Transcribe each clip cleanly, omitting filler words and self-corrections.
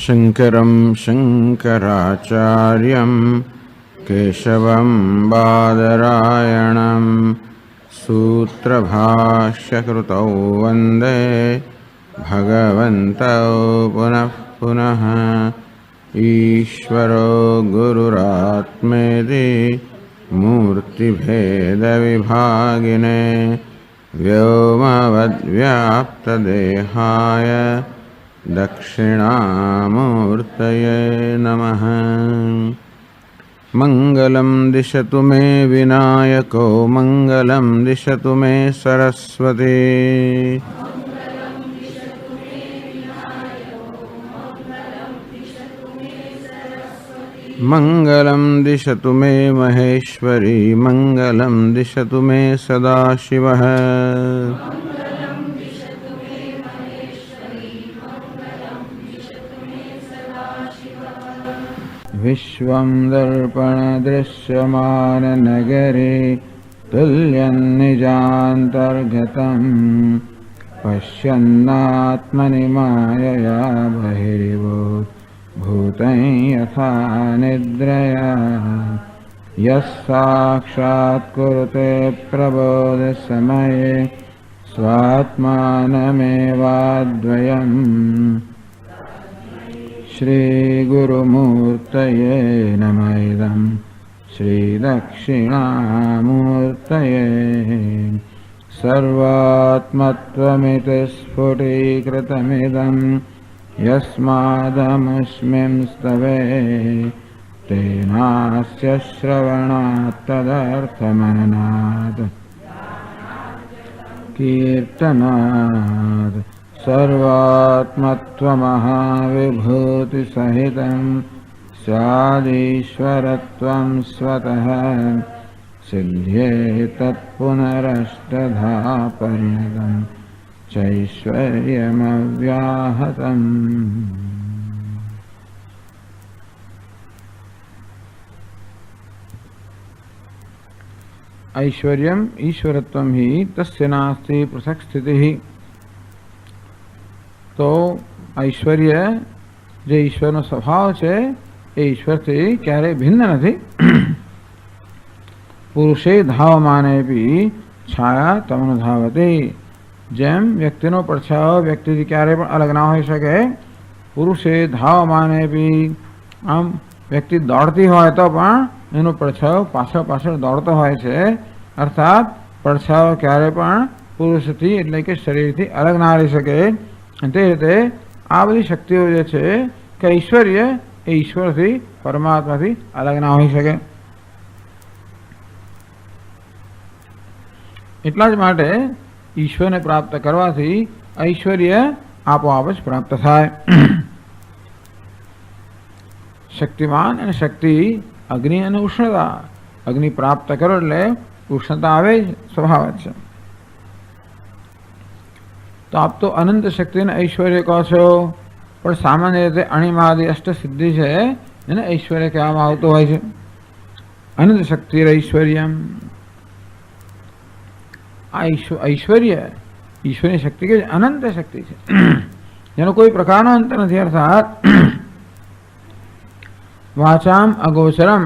शङ्करं शङ्कराचार्यं केशवं बादरायणं सूत्रभाष्यकृतौ वन्दे भगवन्तौ पुनः पुनः। ईश्वरो गुरुरात्मेति मूर्तिभेदविभागिने व्योमवद्व्याप्तदेहाय दक्षिणामूर्तये नमः। मङ्गलं दिशतु मे विनायको मङ्गलं दिशतु मे सरस्वती। मङ्गलं दिशतु मे महेश्वरी मङ्गलं दिशतु मे सदाशिवः। विश्वं दर्पणदृश्यमाननगरे तुल्यं निजान्तर्गतं पश्यन्नात्मनि मायया बहिर्भूतं भूतं यथा निद्रया। यः साक्षात् कुरुते प्रबोधसमये स्वात्मानमेवाद्वयम् श्रीगुरुमूर्तये नमः। इदं श्रीदक्षिणामूर्तये सर्वात्मत्वमिति स्फुटीकृतमिदं यस्मादमुष्मिंस्तवे तेनास्य श्रवणात् तदर्थमननात् कीर्तनात् सर्वात्मत्वमहाविभूतिसहितं स्यादीश्वरत्वं स्वतः सिद्ध्येतत्पुनरष्टधा पर्यन्तं चैश्वर्यमव्याहतम्। ऐश्वर्यम ईश्वरत्वम ही तस्य नास्ति पृथक स्थिति ही। तो ऐश्वर्य जो ईश्वरનો સ્વભાવ છે એ ઈશ્વરથી ક્યારેય ભિન્ન નથી। પુરુષે ધાવમાને બી છાયા તમનો ધાવતી। જેમ વ્યક્તિનો પડછાયો વ્યક્તિથી ક્યારેય પણ અલગ ના હોઈ શકે, પુરુષે ધાવમાને બી આમ વ્યક્તિ દોડતી હોય તો પણ એનો પડછાયો પાછળ પાછળ દોડતો હોય છે। અર્થાત પડછાયો ક્યારેય પણ પુરુષથી એટલે કે શરીરથી અલગ ના રહી શકે। તે રીતે આ બધી શક્તિઓ જે છે કે ઐશ્વર્ય એ ઈશ્વરથી પરમાત્માથી અલગ ના હોઈ શકે। એટલા જ માટે ઈશ્વરને પ્રાપ્ત કરવાથી ઐશ્વર્ય આપોઆપ જ પ્રાપ્ત થાય। શક્તિમાન અને શક્તિ અગ્નિ અને ઉષ્ણતા। અગ્નિ પ્રાપ્ત કરો એટલે ઉષ્ણતા આવે જ સ્વભાવ છે। તો આપ તો અનંત શક્તિને ઐશ્વર્ય કહો છો, પણ સામાન્ય રીતે અણિમાદી અષ્ટસિદ્ધિ છે એને ઐશ્વર્ય કહેવામાં આવતું હોય છે। અનંત શક્તિ ઐશ્વર્યમ, આ ઐશ્વર્ય ઈશ્વરની શક્તિ કે અનંત શક્તિ છે જેનો કોઈ પ્રકારનો અંત નથી। અર્થાત વાચામ અગોચરમ,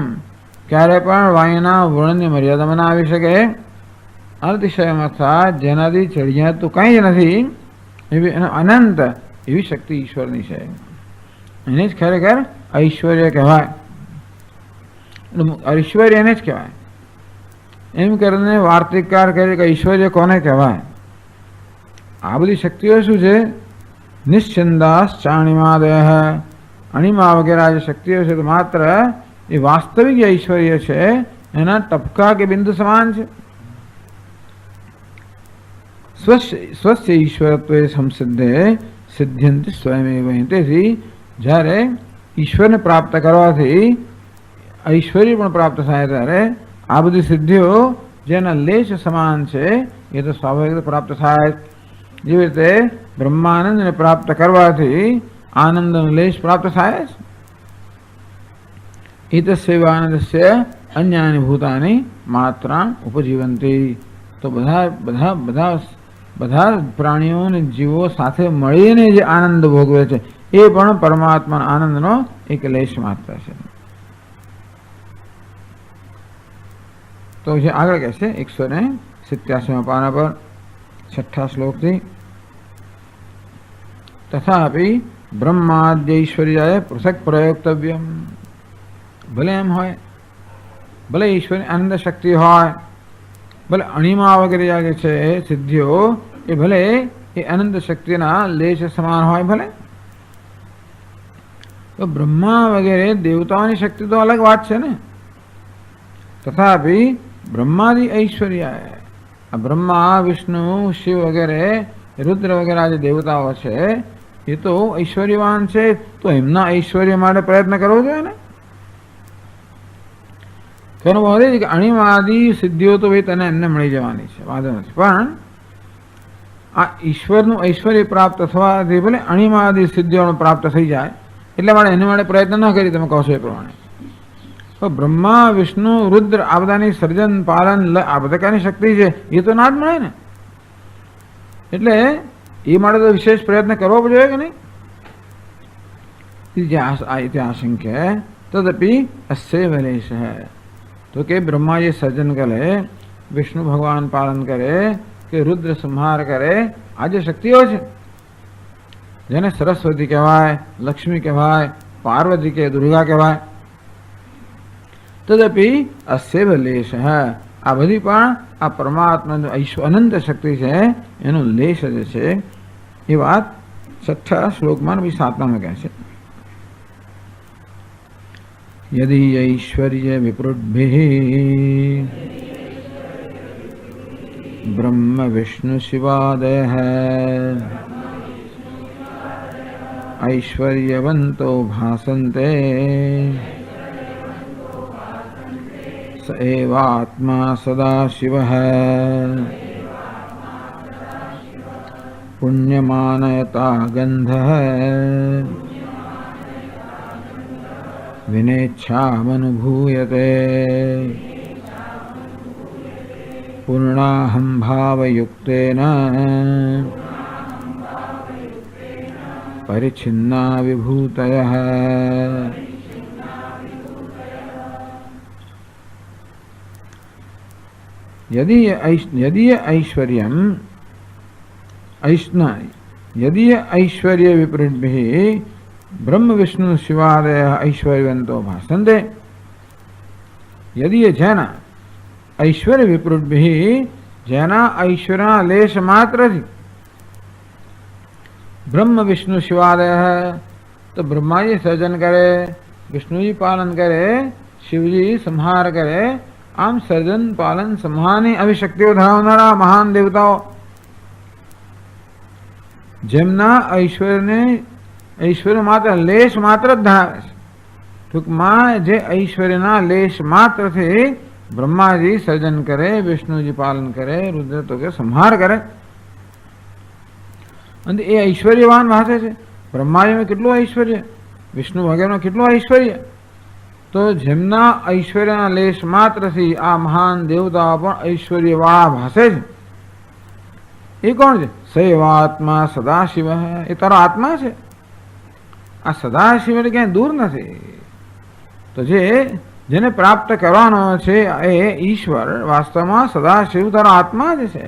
ક્યારે પણ વાયુના વર્ણનની મર્યાદામાં ના આવી શકે। અતિશયમ અર્થાત જેનાથી ચડિયાતું કંઈ જ નથી એવી અનંત એવી શક્તિ ઈશ્વરની છે। એને જ ખરેખર ઐશ્વર્ય કહેવાય। ઐશ્વર્ય એને જ કહેવાય। એમ કરીને વાર્તિકકાર કહે કે ઐશ્વર્ય કોને કહેવાય? આ બધી શક્તિઓ શું છે? નિશ્ચંદાસ ચાણિમાદય, અણિમા વગેરે જે શક્તિઓ છે તો માત્ર એ વાસ્તવિક ઐશ્વર્ય છે એના ટપકા કે બિંદુ સમાન છે। સ્વસ્ય ઈશ્વરત્વે સંસિદ્ધે સિદ્ધ્યંતિ સ્વયમેવ। તેથી જ્યારે ઈશ્વરને પ્રાપ્ત કરવાથી ઐશ્વર્ય પણ પ્રાપ્ત થાય ત્યારે આ બધી સિદ્ધિઓ જેના લેશ સમાન છે એ તો સ્વાભાવિક પ્રાપ્ત થાય। જેવી રીતે બ્રહ્માનંદને પ્રાપ્ત કરવાથી આનંદનો લેશ પ્રાપ્ત થાય। એતસ્યૈવાનંદસ્ય અન્યાની ભૂતાની માત્રા ઉપજીવંતી। તો બધા પ્રાણીઓ અને જીવો સાથે મળીને જે આનંદ ભોગવે છે એ પણ પરમાત્માના આનંદનો એક લેશ માત્ર છે. તો જે આગળ કહે છે 187 પાના પર 6 શ્લોકથી, તથાપિ બ્રહ્માદ્યૈશ્વર્યાય પૃથક પ્રયોક્તવ્યમ. ભલે એમ હોય, ભલે ઈશ્વરની આનંદ શક્તિ હોય, ભલે અણિમા વગેરે જે છે સિદ્ધિઓ એ ભલે એ અનંત શક્તિના લેશ સમાન હોય, ભલે તો બ્રહ્મા વગેરે દેવતાઓની શક્તિ તો અલગ વાત છે ને. તથાપિ બ્રહ્માદિ ઐશ્વર્ય, આ બ્રહ્મા વિષ્ણુ શિવ વગેરે રુદ્ર વગેરે જે દેવતાઓ છે એ તો ઐશ્વર્યવાન છે, તો એમના ઐશ્વર્ય માટે પ્રયત્ન કરવો જોઈએ ને. તેનો ભાવ છે કે અણિમાદિ સિદ્ધિઓ તો ભાઈ તને એમને મળી જવાની છે, વાંધો નથી, પણ આ ઈશ્વરનું ઐશ્વર્ય પ્રાપ્ત થવાથી ભલે અણિમાદિ સિદ્ધિઓ પ્રાપ્ત થઈ જાય એટલા માટે એના માટે પ્રયત્ન ન કરી, તમે કહો છો એ પ્રમાણે. તો બ્રહ્મા વિષ્ણુ રુદ્ર આ બધાની સર્જન પાલન આ બધાની શક્તિ છે એ તો ના જ મળે ને. એટલે એ માટે તો વિશેષ પ્રયત્ન કરવો જોઈએ કે નહીં. આશંક્ય તદપી અસ્ય વલેશ હૈ. તો કે બ્રહ્મા જે સર્જન કરે, વિષ્ણુ ભગવાન પાલન કરે કે રુદ્ર સંહાર કરે, આ જે શક્તિઓ છે જેને સરસ્વતી કહેવાય, લક્ષ્મી કહેવાય, પાર્વતી કે દુર્ગા કહેવાય, તદપી અસ્ય લેશ હૈ. આ બધી પણ આ પરમાત્માનું અનંત શક્તિ છે એનો લેશ જે છે એ વાત 6 શ્લોકમાં 7માં કહે છે. યદિ ઐશ્વર્ય વિપૃદ્ભિઃ બ્રહ્મ વિષ્ણુ શિવાદયઃ ऐश्वर्यवन्तो भासन्ते स एवात्मा सदाशिवः पुण्यमानयता गन्धः विनेच्छामनुभूयते पूर्णाहं भावयुक्तेन परिच्छिन्ना विभूतयः. यदि ऐश्वर्य विपरीतभिः ब्रह्म विष्णु शिवादयः ऐश्वर्यवन्तो भासन्ते. यदि जेना ऐश्वर्य विपरीतभिः जेना ऐश्वर्यना लेश मात्रથી ब्रह्म विष्णु शिवादय है, तो ब्रह्मा जी सृजन करे, विष्णु जी पालन करे, शिव जी संहार करे, आम સર્જન પાલન સંહારની આવી શક્તિઓ ધરાવનારા મહાન દેવતાઓ જેમના ઐશ્વર્ય માત્ર લેશ માત્ર જ ધરાવે છે. ટૂંકમાં જે ઐશ્વર્યના લેશ માત્રથી બ્રહ્માજી સર્જન કરે, વિષ્ણુજી પાલન કરે, રુદ્ર તો કે સંહાર કરે, અને એ ઐશ્વર્યવાન ભાષે છે. બ્રહ્માજીમાં કેટલું ઐશ્વર્ય, વિષ્ણુ વગેરેમાં કેટલું ઐશ્વર્ય, તો જેમના ઐશ્વર્યના લેશ માત્રથી આ મહાન દેવતાઓ પણ ઐશ્વર્યવાળા ભાષે છે. એ કોણ છે? સૈવાત્મા સદાશિવ. એ તારો આત્મા છે. આ સદાશિવ એટલે ક્યાંય દૂર નથી. તો જેને પ્રાપ્ત કરવાનો છે એ ઈશ્વર વાસ્તવમાં સદાશિવ તારો આત્મા જ છે.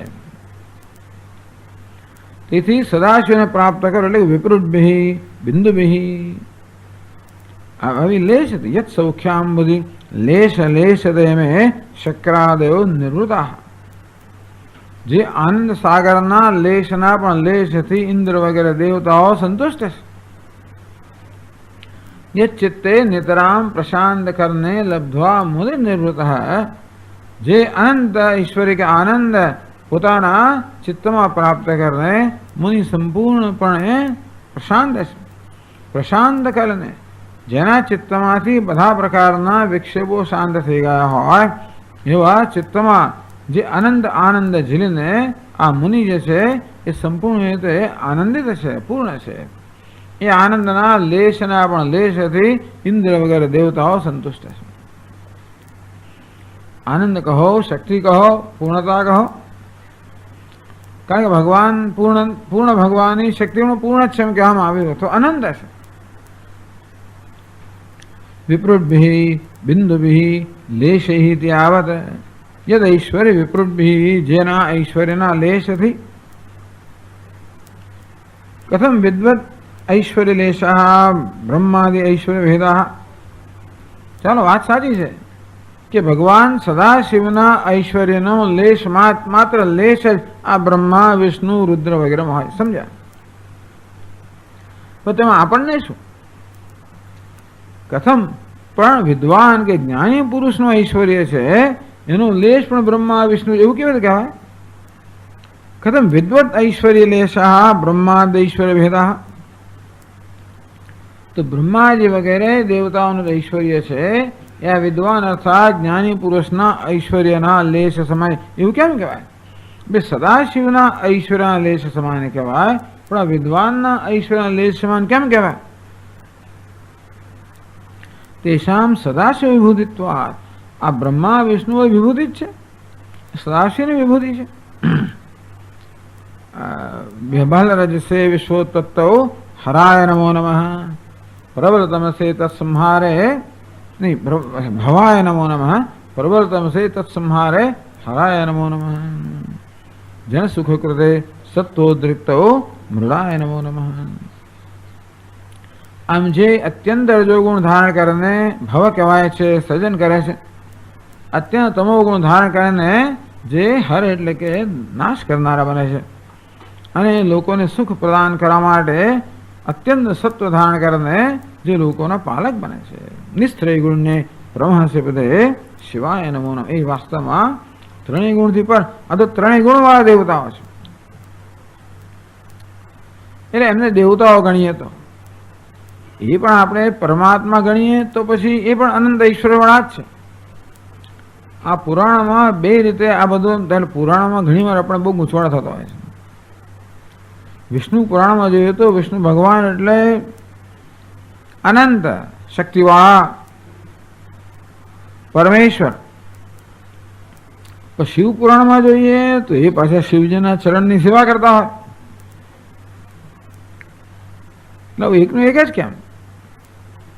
તેથી સદાશિવને પ્રાપ્ત કરો એટલે વિપૃતભિઃ બિંદુભિઃ આવી લેશ યત સૌખ્યામ બધી લેશ લેશ મેં શક્રાદયો નિવૃત્તા. જે આનંદ સાગરના લેશના પણ લેશથી ઇન્દ્ર વગેરે દેવતાઓ સંતુષ્ટ છે. યત ચિત્તે નિતરામ પ્રશાંત કરને લબ્ધ્વા મુનિ નિવૃત્ત. જે અનંત ઈશ્વરી કે આનંદ પોતાના ચિત્તમાં પ્રાપ્ત કરને મુનિ સંપૂર્ણપણે પ્રશાંત છે. પ્રશાંત કરીને જેના ચિત્તમાંથી બધા પ્રકારના વિક્ષેપો શાંત થઈ ગયા હોય એવા ચિત્તમાં જે અનંત આનંદ ઝીલીને આ મુનિ જે છે એ સંપૂર્ણ રીતે આનંદિત છે, પૂર્ણ છે. એ આનંદના લેશના પણ લેશથી ઇન્દ્ર વગેરે દેવતાઓ સંતુષ્ટ છે. આનંદ કહો, શક્તિ કહો, પૂર્ણતા કહો, કારણ કે ભગવાન પૂર્ણ ભગવાનની શક્તિનું પૂર્ણ જ છે એમ કહેવામાં આવ્યું તો અનંત છે. વિપૃદ્ભિ બિંદુભિ લેશૈ તાવત યદ ઐશ્વર્ય વિપૃદ્ભિ જેના ઐશ્વર્યના લેશથી કથમ વિદ્વત ઐશ્વર્ય લેશા બ્રહ્માદિ ઐશ્વર્ય ભેદા. ચાલો વાત સાચી છે કે ભગવાન સદાશિવના ઐશ્વર્યનો લેશ માત્ર લેશ જ આ બ્રહ્મા વિષ્ણુ રુદ્ર વગેરેમાં હોય. સમજ્યા? તો તેમાં આપણને શું? કથમ પણ વિદ્વાન કે જ્ઞાની પુરુષનું ઐશ્વર્ય છે એનો લેશ પણ બ્રહ્મા વિષ્ણુ એવું કેવી રીતે કહેવાય? કથમ વિદ્વત ઐશ્વર્ય લેશા બ્રહ્માદ ઐશ્વર્ય ભેદા. તો બ્રહ્માજી વગેરે દેવતાઓનું ઐશ્વર્ય છે એ આ વિદ્વાન અર્થાત જ્ઞાની પુરુષના ઐશ્વર્યના લેશ સમાન એવું કેમ કહેવાય? બે સદાશિવના ઐશ્વર્યના લેશ સમાન કહેવાય, પણ આ વિદ્વાનના ઐશ્વર્યના લેશ સમાન કેમ કહેવાય? તેષામ સદાશિવ વિભૂતિત્વાत्. આ બ્રહ્મા વિષ્ણુ વિભૂતિ જ છે, સદાશિવની વિભૂતિ છે. વ્યભાલ રજસે વિશ્વોત્પત્તૌ હરાય નમો નમઃ પ્રબલ તમસે તત્સંહારે નહીં ભવાય નમો નમઃ પ્રબલ તમસે તત્સંહારે હરાય નમો નમઃ જન સુખ કૃતે સત્વોદ્રિક્તૌ મૃડાય નમો નમઃ. આમ જે અત્યંત રજોગુણ ધારણ કરીને ભવ કહેવાય છે, સર્જન કરે છે, અત્યંત તમોગુણ ધારણ કરીને જે હર એટલે કે નાશ કરનારા બને છે, અને લોકોને સુખ પ્રદાન કરવા માટે અત્યંત સત્વ ધારણ કરીને જે લોકોના પાલક બને છે. નિસ્ત્રય ગુણને બ્રહ્મસ્ય પદે શિવાય નમો નમઃ. એ વાસ્તવમાં ત્રણેય ગુણથી પર આ તો ત્રણેય ગુણવાળા દેવતાઓ છે, એટલે એમને દેવતાઓ ગણીએ તો એ પણ આપણે પરમાત્મા ગણીએ તો પછી એ પણ અનંત ઐશ્વર્યવાળા જ છે. આ પુરાણમાં બે રીતે આ બધું પુરાણમાં ઘણી વાર આપણે બહુ ગૂંચવાડો થતો હોય છે. વિષ્ણુ પુરાણમાં જોઈએ તો વિષ્ણુ ભગવાન એટલે અનંત શક્તિવાળા પરમેશ્વર. તો શિવ પુરાણમાં જોઈએ તો એ પાછા શિવજીના ચરણની સેવા કરતા હોય. એટલે એકનું એક જ કેમ?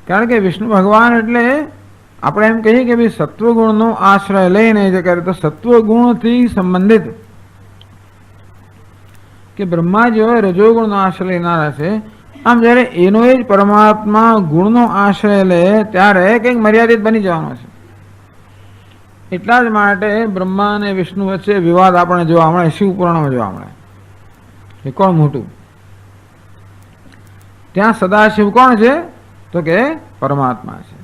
કારણ કે વિષ્ણુ ભગવાન એટલે આપણે એમ કહીએ કે ભાઈ સત્વગુણનો આશ્રય લઈને જે કરે તો સત્વગુણથી સંબંધિત કે બ્રહ્માજી હોય રજોગુણનો આશ્રય લેનારા છે. આમ જ્યારે એનો જ પરમાત્મા ગુણનો આશ્રય લે ત્યારે કંઈક મર્યાદિત બની જવાનો છે. એટલા જ માટે બ્રહ્મા અને વિષ્ણુ વચ્ચે વિવાદ આપણે જોવા મળે, શિવ પુરાણમાં જોવા મળે. એ કોણ મોટું? ત્યાં સદાશિવ કોણ છે? તો કે પરમાત્મા છે.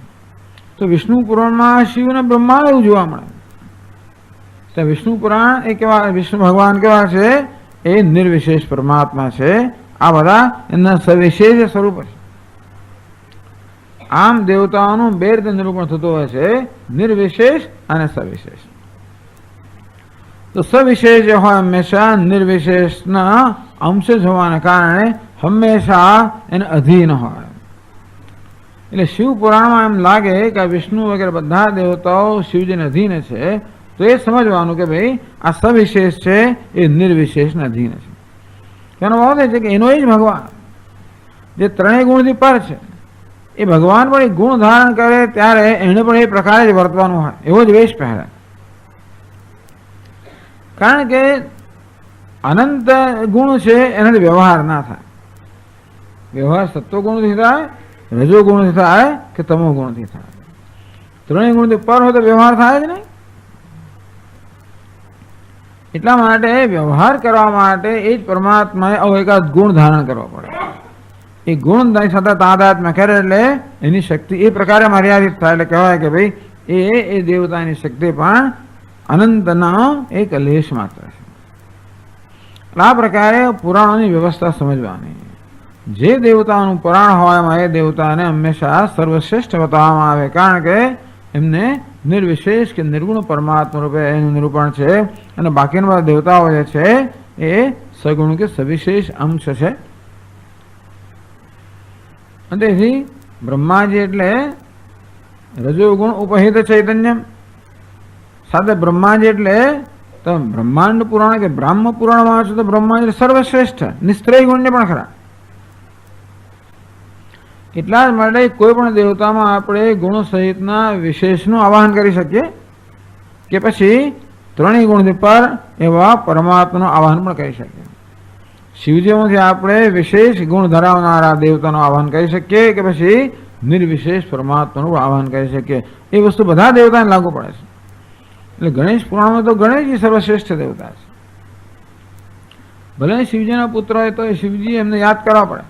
તો વિષ્ણુ પુરાણમાં શિવ અને બ્રહ્મા એવું જોવા મળે. તો વિષ્ણુ પુરાણ એ કેવા? વિષ્ણુ ભગવાન કેવા છે? એ નિર્વિશેષ પરમાત્મા છે. આ બધા એમના સવિશેષ સ્વરૂપ છે. આમ દેવતાઓનું બે રીતે નિરૂપણ થતું હોય છે, નિર્વિશેષ અને સવિશેષ. તો સવિશેષ જે હોય હંમેશા નિર્વિશેષના અંશ જ હોવાના કારણે હંમેશા એને અધીન હોય. એટલે શિવ પુરાણમાં એમ લાગે કે વિષ્ણુ વગેરે બધા દેવતાઓ શિવજીને અધીન છે, તો એ સમજવાનું કે ભાઈ આ સવિશેષ છે એ નિર્વિશેષને અધીન છે. તેનો ભાવ છે કે એનો જ ભગવાન જે ત્રણેય ગુણથી પર છે એ ભગવાન પણ એ ગુણ ધારણ કરે ત્યારે એને પણ એ પ્રકારે જ વર્તવાનું હોય, એવો જ વેશ પહેરે. કારણ કે અનંત ગુણ છે એનાથી વ્યવહાર ના થાય. વ્યવહાર સત્વગુણથી થાય, રજોગુણથી થાય કે તમો ગુણથી થાય. ત્રણેય ગુણથી પર હોય તો વ્યવહાર થાય જ નહીં. એટલા માટે વ્યવહાર કરવા માટે એ જ પરમાત્માએ એકાદ ગુણ ધારણ કરવો પડે. એ ગુણ સાથે તાદાત્મ્ય કરે એટલે એની શક્તિ એ પ્રકારે મર્યાદિત થાય. એટલે કહેવાય કે ભાઈ એ દેવતાની શક્તિ પણ અનંતનો એક લેશ માત્ર છે. આ પ્રકારે પુરાણોની વ્યવસ્થા સમજવાની. જે દેવતાનું પુરાણ હોય એમાં એ દેવતાને હંમેશા સર્વશ્રેષ્ઠ બતાવવામાં આવે, કારણ કે એમને નિર્વિશેષ કે નિર્ગુણ પરમાત્મા રૂપે એનું નિરૂપણ છે, અને બાકીના બધા દેવતાઓ જે છે એ સગુણ કે સવિશેષ અંશ છે. અને તેથી બ્રહ્માજી એટલે રજોગુણ ઉપહિત ચૈતન્ય. સાથે બ્રહ્માજી એટલે તો બ્રહ્માંડ પુરાણ કે બ્રાહ્મ પુરાણમાં આવશે તો બ્રહ્માજી સર્વશ્રેષ્ઠ નિસ્ત્રય ગુણને પણ ખરા. એટલા જ માટે કોઈ પણ દેવતામાં આપણે ગુણ સહિતના વિશેષનું આવાહન કરી શકીએ કે પછી ત્રણેય ગુણ પર એવા પરમાત્માનું આવાહન પણ કરી શકીએ. શિવજીમાંથી આપણે વિશેષ ગુણ ધરાવનારા દેવતાનું આવાહન કરી શકીએ કે પછી નિર્વિશેષ પરમાત્માનું આવાહન કરી શકીએ. એ વસ્તુ બધા દેવતાને લાગુ પડે છે. એટલે ગણેશ પુરાણમાં તો ગણેશજી સર્વશ્રેષ્ઠ દેવતા છે. ભલે શિવજીના પુત્ર હોય તો શિવજી એમને યાદ કરવા પડે.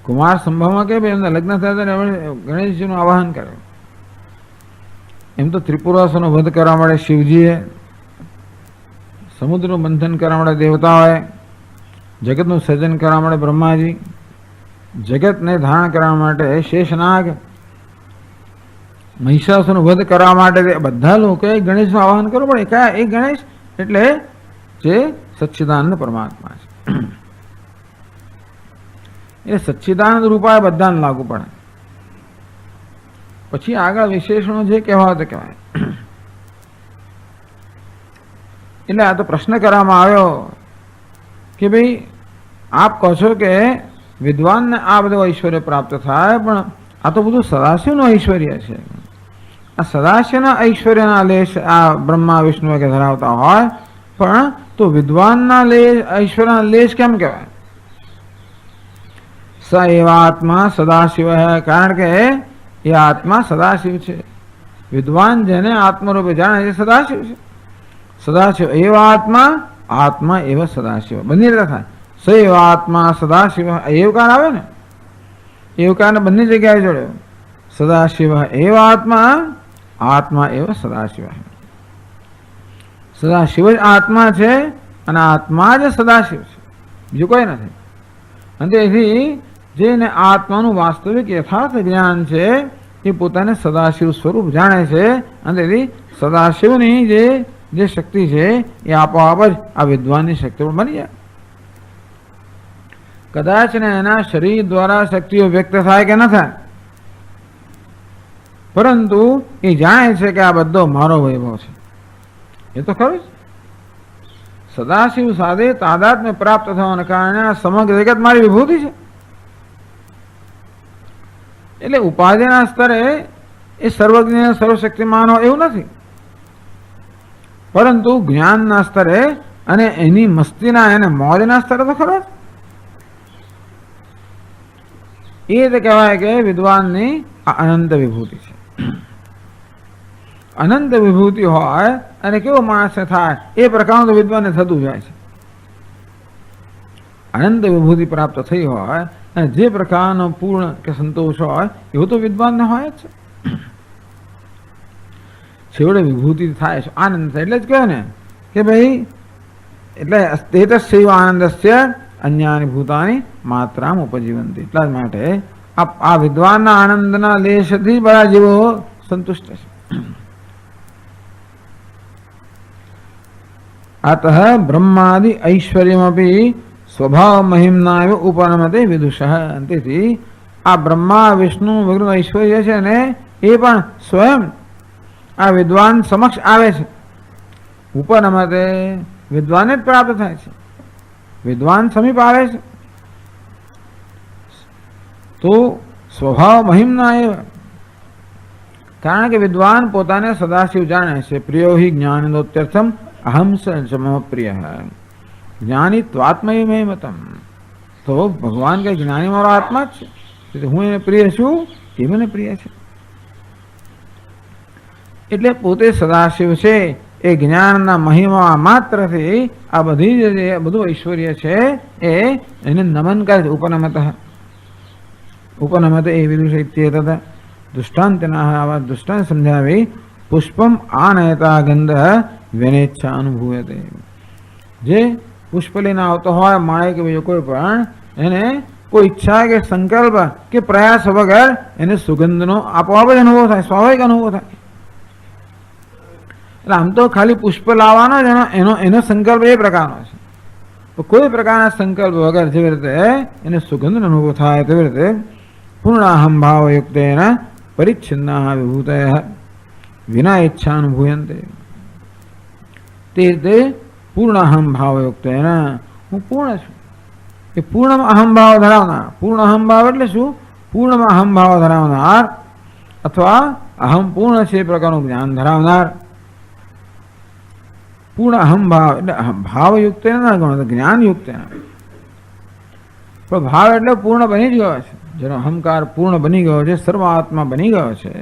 કુમાર સંભવમાં કે એમના લગ્ન થયા હતા એમણે ગણેશજીનું આવાહન કર્યું. એમ તો ત્રિપુરાસુરનો વધ કરવા માટે શિવજીએ, સમુદ્રનું મંથન કરવા માટે દેવતાઓએ, જગતનું સર્જન કરવા માટે બ્રહ્માજી, જગતને ધારણ કરવા માટે શેષનાગ, મહિષાસુરનો વધ કરવા માટે બધા લોકોએ ગણેશનું આવાહન કરવું પડે. કયા? એ ગણેશ એટલે જે સચ્ચિદાનંદ પરમાત્મા છે. એ સચ્ચિદાનંદ રૂપા બધાને લાગુ પડે. પછી આગળ વિશેષણો જે કહેવાય તો કહેવાય. એટલે આ તો પ્રશ્ન કરવામાં આવ્યો કે ભાઈ આપ કહો છો કે વિદ્વાનને આ બધું ઐશ્વર્ય પ્રાપ્ત થાય, પણ આ તો બધું સદાશિવનું ઐશ્વર્ય છે. આ સદાશિવના ઐશ્વર્યના લેશ આ બ્રહ્મા વિષ્ણુ કે ધરાવતા હોય, પણ તો વિદ્વાનના ઐશ્વર્યના લેશ કેમ કહેવાય? સ એવા આત્મા સદાશિવ. કારણ કે એ આત્મા સદાશિવ છે. વિદ્વાન જેને આત્મરૂપે જાણે છે સદાશિવ છે. સદાશિવ એવા આત્મા, આત્મા એવા સદાશિવ. બંને રીતે થાય. સ એવા આત્મા સદાશિવ. એવકાર આવે ને, એવકારને બંને જગ્યાએ જોડ્યો. સદાશિવ એવા આત્મા, આત્મા એવા સદાશિવ. સદાશિવ જ આત્મા છે અને આત્મા જ સદાશિવ છે, બીજું કોઈ નથી. અને તેથી જેને આત્માનું વાસ્તવિક યથાર્થ જ્ઞાન છે એ પોતાને સદાશિવ સ્વરૂપ જાણે છે. અને તેથી સદાશિવની જે શક્તિ છે એ આપોઆપ જ આ વિદ્વાનની શક્તિ પણ બની જાય. કદાચ ને એના શરીર દ્વારા શક્તિઓ વ્યક્ત થાય કે ન થાય, પરંતુ એ જાણે છે કે આ બધો મારો વૈભવ છે. એ તો ખરું જ. સદાશિવ સાથે તાદાત્મ્ય પ્રાપ્ત થવાને કારણે આ સમગ્ર જગત મારી વિભૂતિ છે. એટલે ઉપાધિના સ્તરે એ સર્વજ્ઞ સર્વશક્તિમાન હોય એવું નથી, પરંતુ જ્ઞાનના સ્તરે અને એની મસ્તીના એને મોજના સ્તરે તો ખરો. એ તો કહેવાય કે વિદ્વાનની અનંત વિભૂતિ છે. અનંત વિભૂતિ હોય અને કેવો માણસ થાય એ પ્રકારનું તો વિદ્વાનને થતું જાય છે. અનંત વિભૂતિ પ્રાપ્ત થઈ હોય અને જે પ્રકારનો પૂર્ણ કે સંતોષ હોય એવું તો વિદ્વાનને હોય જ છે. છેવટે વિભૂતિ થાય છે, આનંદ થાય. એટલે જ કહે ને કે ભાઈ એટલે તેતસ્યૈવ આનંદસ્ય અન્યાની ભૂતાની માત્રામ ઉપજીવંતી. એટલા જ માટે આ વિદ્વાનના આનંદના લેશથી બધા જીવો સંતુષ્ટ છે. અતઃ બ્રહ્માદિ ઐશ્વર્યમપી સ્વભાવ મહિમ્ના એવ ઉપનમતે વિદુષઃ. તેથી આ બ્રહ્મા વિષ્ણુ વગેરેનું ઐશ્વર્ય છે ને એ પણ સ્વયં આ વિદ્વાન સમક્ષ આવે છે. ઉપનમતે વિદ્વાનને જ પ્રાપ્ત થાય છે, વિદ્વાન સમીપ આવે છે. તો સ્વભાવ મહિમ્ના એવ, કારણ કે વિદ્વાન પોતાને સદાશિવ જાણે છે. પ્રિયો હિ જ્ઞાનોત્યર્થમ અહમ સ મમ પ્રિય. જ્ઞાની ત્વાત્મય મતમ. તો ભગવાન કે જ્ઞાની મારો આત્મા જ છે, હું એને પ્રિય છું, એ મને પ્રિય છે. એટલે પોતે સદાશિવ છે. એ જ્ઞાનના મહિમા માત્રથી આ બધી જે બધું ઐશ્વર્ય છે એ એને નમન કરે છે. ઉપનમત ઉપનમત એ વિદુષ દૃષ્ટાંતના આવા દૃષ્ટાંત સમજાવી. પુષ્પમ આનયતા ગંધ વ્યનેચ્છા અનુભૂયતે. જે પુષ્પ લઈને આવતો હોય માળે કે બીજો કોઈ પણ, એને કોઈ ઈચ્છા કે સંકલ્પ કે પ્રયાસ વગર એને સુગંધનો આપોઆપ જ અનુભવ થાય, સ્વાભાવિક અનુભવ થાય. એટલે આમ તો ખાલી પુષ્પ લાવવાનો જ એનો સંકલ્પ એ પ્રકારનો છે. તો કોઈ પ્રકારના સંકલ્પ વગર જેવી રીતે એને સુગંધનો અનુભવ થાય તેવી રીતે પૂર્ણાહમ ભાવયુક્તેન પરિચ્છિન્ના વિભૂતય વિના ઈચ્છા અનુભૂયંતે. તે રીતે પૂર્ણાહમ ભાવયુક્તેન હું પૂર્ણ છું એ પૂર્ણમાં અહમભાવ ધરાવનાર. પૂર્ણ અહમભાવ એટલે શું? પૂર્ણમાં અહમભાવ ધરાવનાર અથવા અહમ પૂર્ણ છે એ પ્રકારનું જ્ઞાન ધરાવનાર. પૂર્ણ અહમભાવ એટલે ભાવયુક્ત ના ગણો, જ્ઞાનયુક્ત. પણ ભાવ એટલે પૂર્ણ બની જ ગયો છે, જેનો અહંકાર પૂર્ણ બની ગયો છે, સર્વાત્મા બની ગયો છે.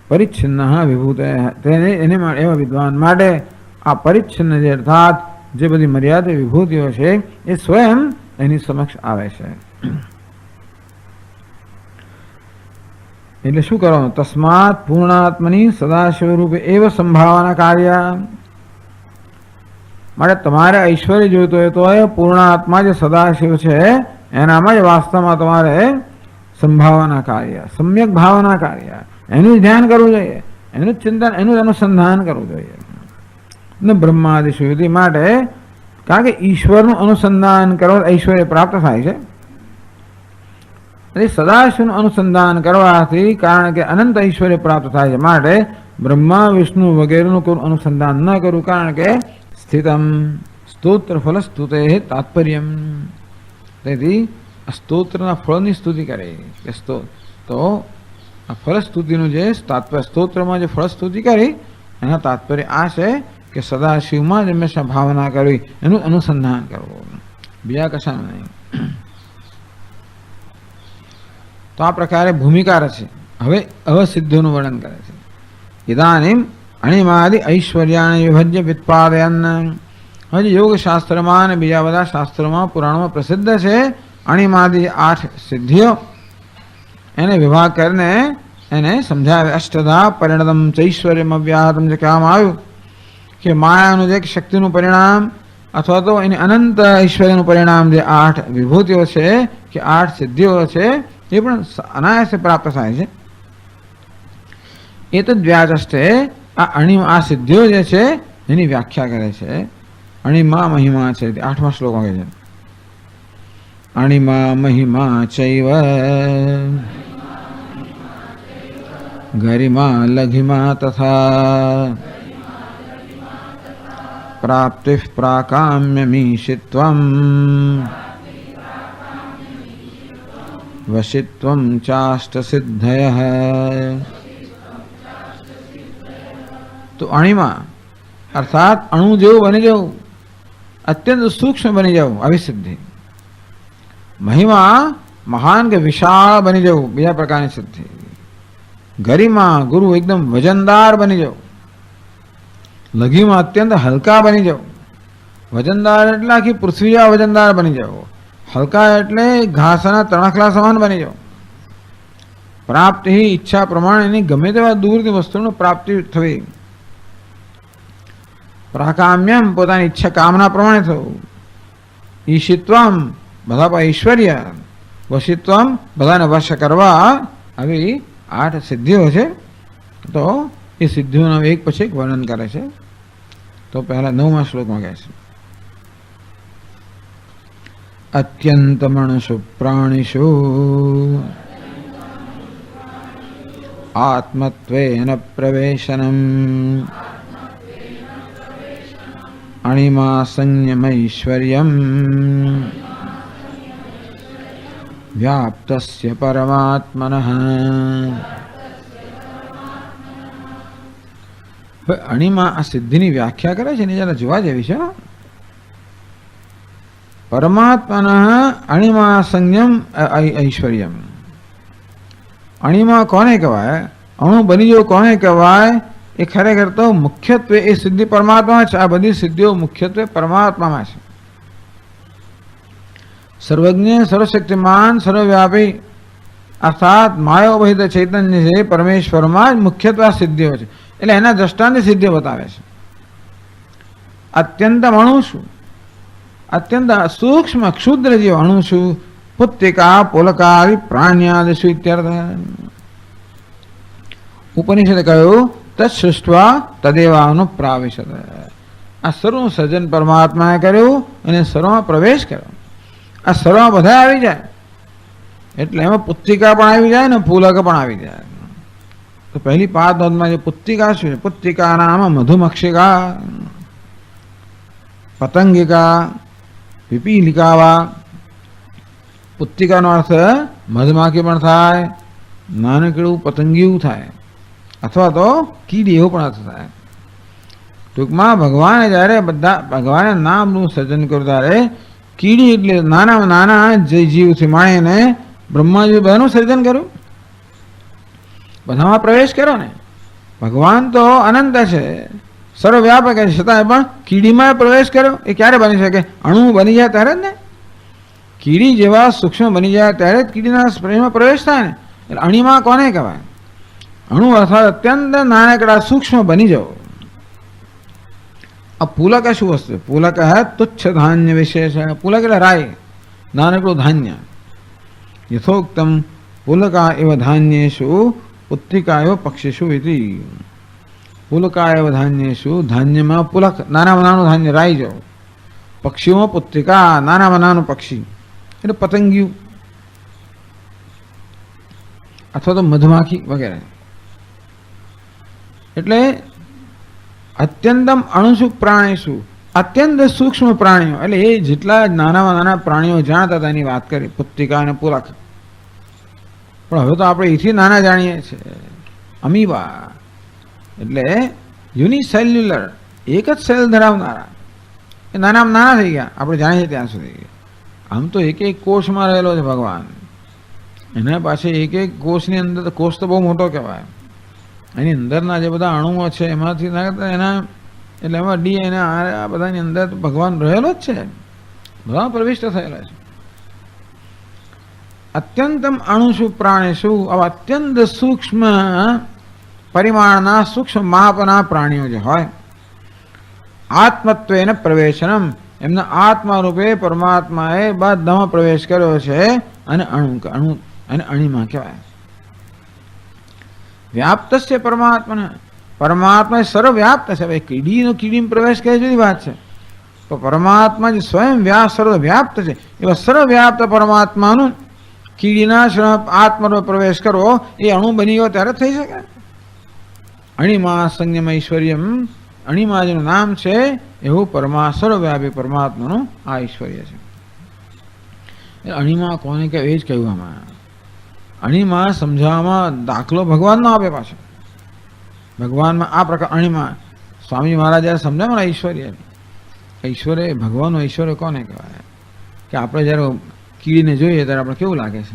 પરિચ્છિન્ન વિભૂત તેને એને એવા વિદ્વાન માટે આ પરિચ્છિન્ન જે અર્થાત જે બધી મર્યાદિત વિભૂતિઓ છે એ સ્વયં એની સમક્ષ આવે છે. એટલે શું કરવાનું? તસ્માત પૂર્ણાત્મની સદાશિવ રૂપે એવ સંભાવના કાર્ય. માટે તમારે ઐશ્વર્ય જોઈતો હોય તો એ પૂર્ણાત્મા જે સદાશિવ છે એનામાં જ વાસ્તવમાં તમારે સંભાવના કાર્ય, સમ્યક ભાવના કાર્ય, એનું ધ્યાન કરવું જોઈએ, એનું ચિંતન, એનું અનુસંધાન કરવું જોઈએ. ને બ્રહ્માદિ શુદ્ધિ માટે, કારણ કે ઈશ્વરનું અનુસંધાન કરવા ઐશ્વર્ય પ્રાપ્ત થાય છે. એટલે સદાશિવનું અનુસંધાન કરવાથી, કારણ કે અનંત ઐશ્વર્ય પ્રાપ્ત થાય છે, માટે બ્રહ્મા વિષ્ણુ વગેરેનું કોઈ અનુસંધાન ન કરવું. કારણ કે સ્થિતમ સ્તોત્ર ફલ સ્તુતે તાત્પર્યમ. તેથી સ્તોત્રના ફળની સ્તુતિ કરે તો આ ફલસ્તુતિનું જે તાત્પર્ય, સ્તોત્રમાં જે ફળસ્તુતિ કરી એના તાત્પર્ય આ છે કે સદાશિવમાં જ હંમેશા ભાવના કરવી, એનું અનુસંધાન કરવું, બીજા કશાનું નહીં. તો આ પ્રકારે ભૂમિકા રચે. હવે અવસિદ્ધોનું વર્ણન કરે છે. ઇદાનીમ અણિમાદિ ઐશ્વર્યાને વિભજ્ય વ્યુત્પાદયન. હવે યોગશાસ્ત્રમાં અને બીજા બધા શાસ્ત્રોમાં, પુરાણોમાં પ્રસિદ્ધ છે અણિમાદિ 8 સિદ્ધિઓ, એને વિભાગ કરીને એને સમજાવે. અષ્ટધા પરિણતમ ચૈશ્વર્યમ અવ્યાહતમ જે કહેવામાં આવ્યું કે માયાનું જે શક્તિનું પરિણામ અથવા તો એની અનંત ઐશ્વર્યનું પરિણામ જે 8 વિભૂતિઓ છે કે 8 સિદ્ધિઓ છે એ પણ અનાયાસે પ્રાપ્ત થાય છે. એ તો વ્યાજસ્તે આ સિદ્ધિઓ જે છે એની વ્યાખ્યા કરે છે. અણિમા મહિમા છે, 8મા શ્લોક કહે છે. અણિમા મહિમા ચૈવ ગરિમા લઘિમા તથા પ્રાપ્તિ પ્રાકામ્યમીશિત્વમ વશિત્વમ ચાષ્ટ સિદ્ધયઃ. તો અણિમા અર્થાત અણુ જેવું બની જવું, અત્યંત સૂક્ષ્મ બની જવું, આવી સિદ્ધિ. મહિમા મહાન કે વિશાળ બની જવું, બીજા પ્રકારની સિદ્ધિ. ગરિમા ગુરુ એકદમ વજનદાર બની જવું. લઘીમાં અત્યંત હલકા બની જવું. વજનદાર એટલે આખી પૃથ્વી વજનદાર બની જવું. હલકા એટલે ઘાસના તણખલા સમાન બની જવું. પ્રાપ્તિ ઈચ્છા પ્રમાણેની ગમે તેવા દૂરની વસ્તુની પ્રાપ્તિ થવી. પ્રાકામ્યમ પોતાની ઈચ્છા કામના પ્રમાણે થવું. ઈશિત્વમ બધા પર ઐશ્વર્ય. વશિત્વમ બધાને વશ કરવા. આવી 8 સિદ્ધિઓ છે. તો એ સિદ્ધિઓનું એક પછી એક વર્ણન કરે છે. તો પહેલા 9મા શ્લોકમાં કહે છે અત્યંતમણસુ પ્રાણિષુ આત્મત્વેન પ્રવેશનમ અણિમા સંયમૈશ્વર્યમ વ્યાપ્તસ્ય પરમાત્મનઃ. અણિમા આ સિદ્ધિની વ્યાખ્યા કરે છે ને જરા જોવા જેવી છે. પરમાત્માના અણિમા સંયમ ઐશ્વર્યમ. અણિમા કોને કહેવાય? અણુ બની જવું કોને કહેવાય? એ ખરેખર તો મુખ્યત્વે એ સિદ્ધિ પરમાત્મા છે. આ બધી સિદ્ધિઓ મુખ્યત્વે પરમાત્મામાં છે. સર્વજ્ઞ, સર્વશક્તિમાન, સર્વવ્યાપી અર્થાત માયોવહિત ચૈતન્ય છે પરમેશ્વરમાં જ મુખ્યત્વે આ સિદ્ધિઓ છે. એટલે એના દ્રષ્ટાંત સિદ્ધિઓ બતાવે છે. અત્યંત અણુ શું? અત્યંત સૂક્ષ્મ ક્ષુદ્ર જીવ અણુ શું? પુત્તિકા પોલકારી પ્રાણ્યાદિશુ ઇત્યર્થ. ઉપનિષદ કહ્યું તત્સૃષ્ટવા તદેવાનુપ્રાવિશત. આ સર્વ સર્જન પરમાત્માએ કર્યું અને સર્વમાં પ્રવેશ કર્યો. આ સર્વમાં બધા આવી જાય એટલે એમાં પુત્તિકા પણ આવી જાય ને ફૂલક પણ આવી જાય. તો પહેલી 5 નોંધમાં જે પુત્તિકા શું છે? પુત્તિકા નામ મધુમક્ષિકા, પતંગિકા, પીપીલિકાવા, પુત્તિકાનો અર્થ મધમાખી પણ થાય, નાનકડું પતંગિયું થાય, અથવા તો કીડી એવો પણ અર્થ થાય. ટૂંકમાં ભગવાને જ્યારે ભગવાને નામનું સર્જન કર્યું ત્યારે કીડી એટલે નાનામાં નાના જે જીવથી માણીને બ્રહ્માજી બધાનું સર્જન કર્યું, બધામાં પ્રવેશ કર્યો ને. ભગવાન તો અનંત છે, સર્વવ્યાપક છે, છતાંય પણ કીડીમાં પ્રવેશ કર્યો. એ ક્યારે બની શકે? અણુ બની જાય ત્યારે જ ને. કીડી જેવા સૂક્ષ્મ બની જાય ત્યારે જ કીડીના સ્પ્રેમાં પ્રવેશ થાય ને. એટલે અણીમાં કોને કહેવાય? અણુ અર્થાત અત્યંત નાનકડા સૂક્ષ્મ બની જાવ. આ પુલક શું વસ્તુ? પુલક હે તુચ્છ ધાન્ય વિશેષ. પુલક એટલે રાય, નાનકડું ધાન્ય. યથોક્તમ પુલકા એવ ધાન્યેષુ પુત્તિકા એવ પક્ષીષુ ઇતિ. પુલકા એવ ધાન્યેષુ, ધાન્યમાં પુલક નાનામાં નાનું ધાન્ય રાઈ જાવ, પક્ષીઓમાં પુત્તિકા નાનામાં નાનું પક્ષી એટલે પતંગિયું અથવા તો મધમાખી વગેરે. એટલે અત્યંતમ અણુસુ પ્રાણીશું, અત્યંત સૂક્ષ્મ પ્રાણીઓ. એટલે એ જેટલા નાનામાં નાના પ્રાણીઓ જાણતા હતા એની વાત કરી, પુત્તિકા અને પુલક. પણ હવે તો આપણે એથી નાના જાણીએ છીએ, અમીબા એટલે યુનિસેલ્યુલર, એક જ સેલ ધરાવનારા. એ નાનામાં નાના થઈ ગયા આપણે જાણીએ ત્યાં સુધી. આમ તો એક એક કોષમાં રહેલો છે ભગવાન. એના પાસે એક એક કોષની અંદર, કોષ તો બહુ મોટો કહેવાય, એની અંદરના જે બધા અણુઓ છે એમાંથી એના એટલે એમાં ડીએનએ આ બધાની અંદર ભગવાન રહેલો જ છે, બધા પ્રવિષ્ટ થયેલા છે. અત્યંતમ અણુસુ પ્રાણીશું, આવા અત્યંત સૂક્ષ્મ પરિમાણના સૂક્ષ્મ માપના પ્રાણીઓ જે હોય, આત્મત્વેન પ્રવેશનમ, એમના આત્મા રૂપે પરમાત્માએ બધામાં પ્રવેશ કર્યો છે. અને અણુ અને અણીમાં કહેવાય. વ્યાપ્ત છે પરમાત્મા, પરમાત્મા સર્વવ્યાપ્ત છે. ભાઈ કીડીમાં પ્રવેશ કરે જુદી વાત છે, તો પરમાત્મા જે સ્વયં સર્વવ્યાપ્ત છે એવા સર્વવ્યાપ્ત પરમાત્માનું કીડીના આત્માનો પ્રવેશ કરવો એ અણુ બની ગયો ત્યારે થઈ શકે. અણીમાં સંયમ ઐશ્વર્યમ, અણીમાં જેનું નામ છે એવું સર્વવ્યાપી પરમાત્માનું આ ઐશ્વર્ય છે. અણીમાં કોને કહે એ જ કહ્યું આમાં. અણીમાં સમજાવવામાં દાખલો ભગવાનનો આપે પાછો. ભગવાનમાં આ પ્રકાર અણીમાં સ્વામી મહારાજ જ્યારે સમજાવે ને ઐશ્વર્ય ભગવાનનું ઐશ્વર્ય કોને કહેવાય? કે આપણે જ્યારે કીડીને જોઈએ ત્યારે આપણે કેવું લાગે છે?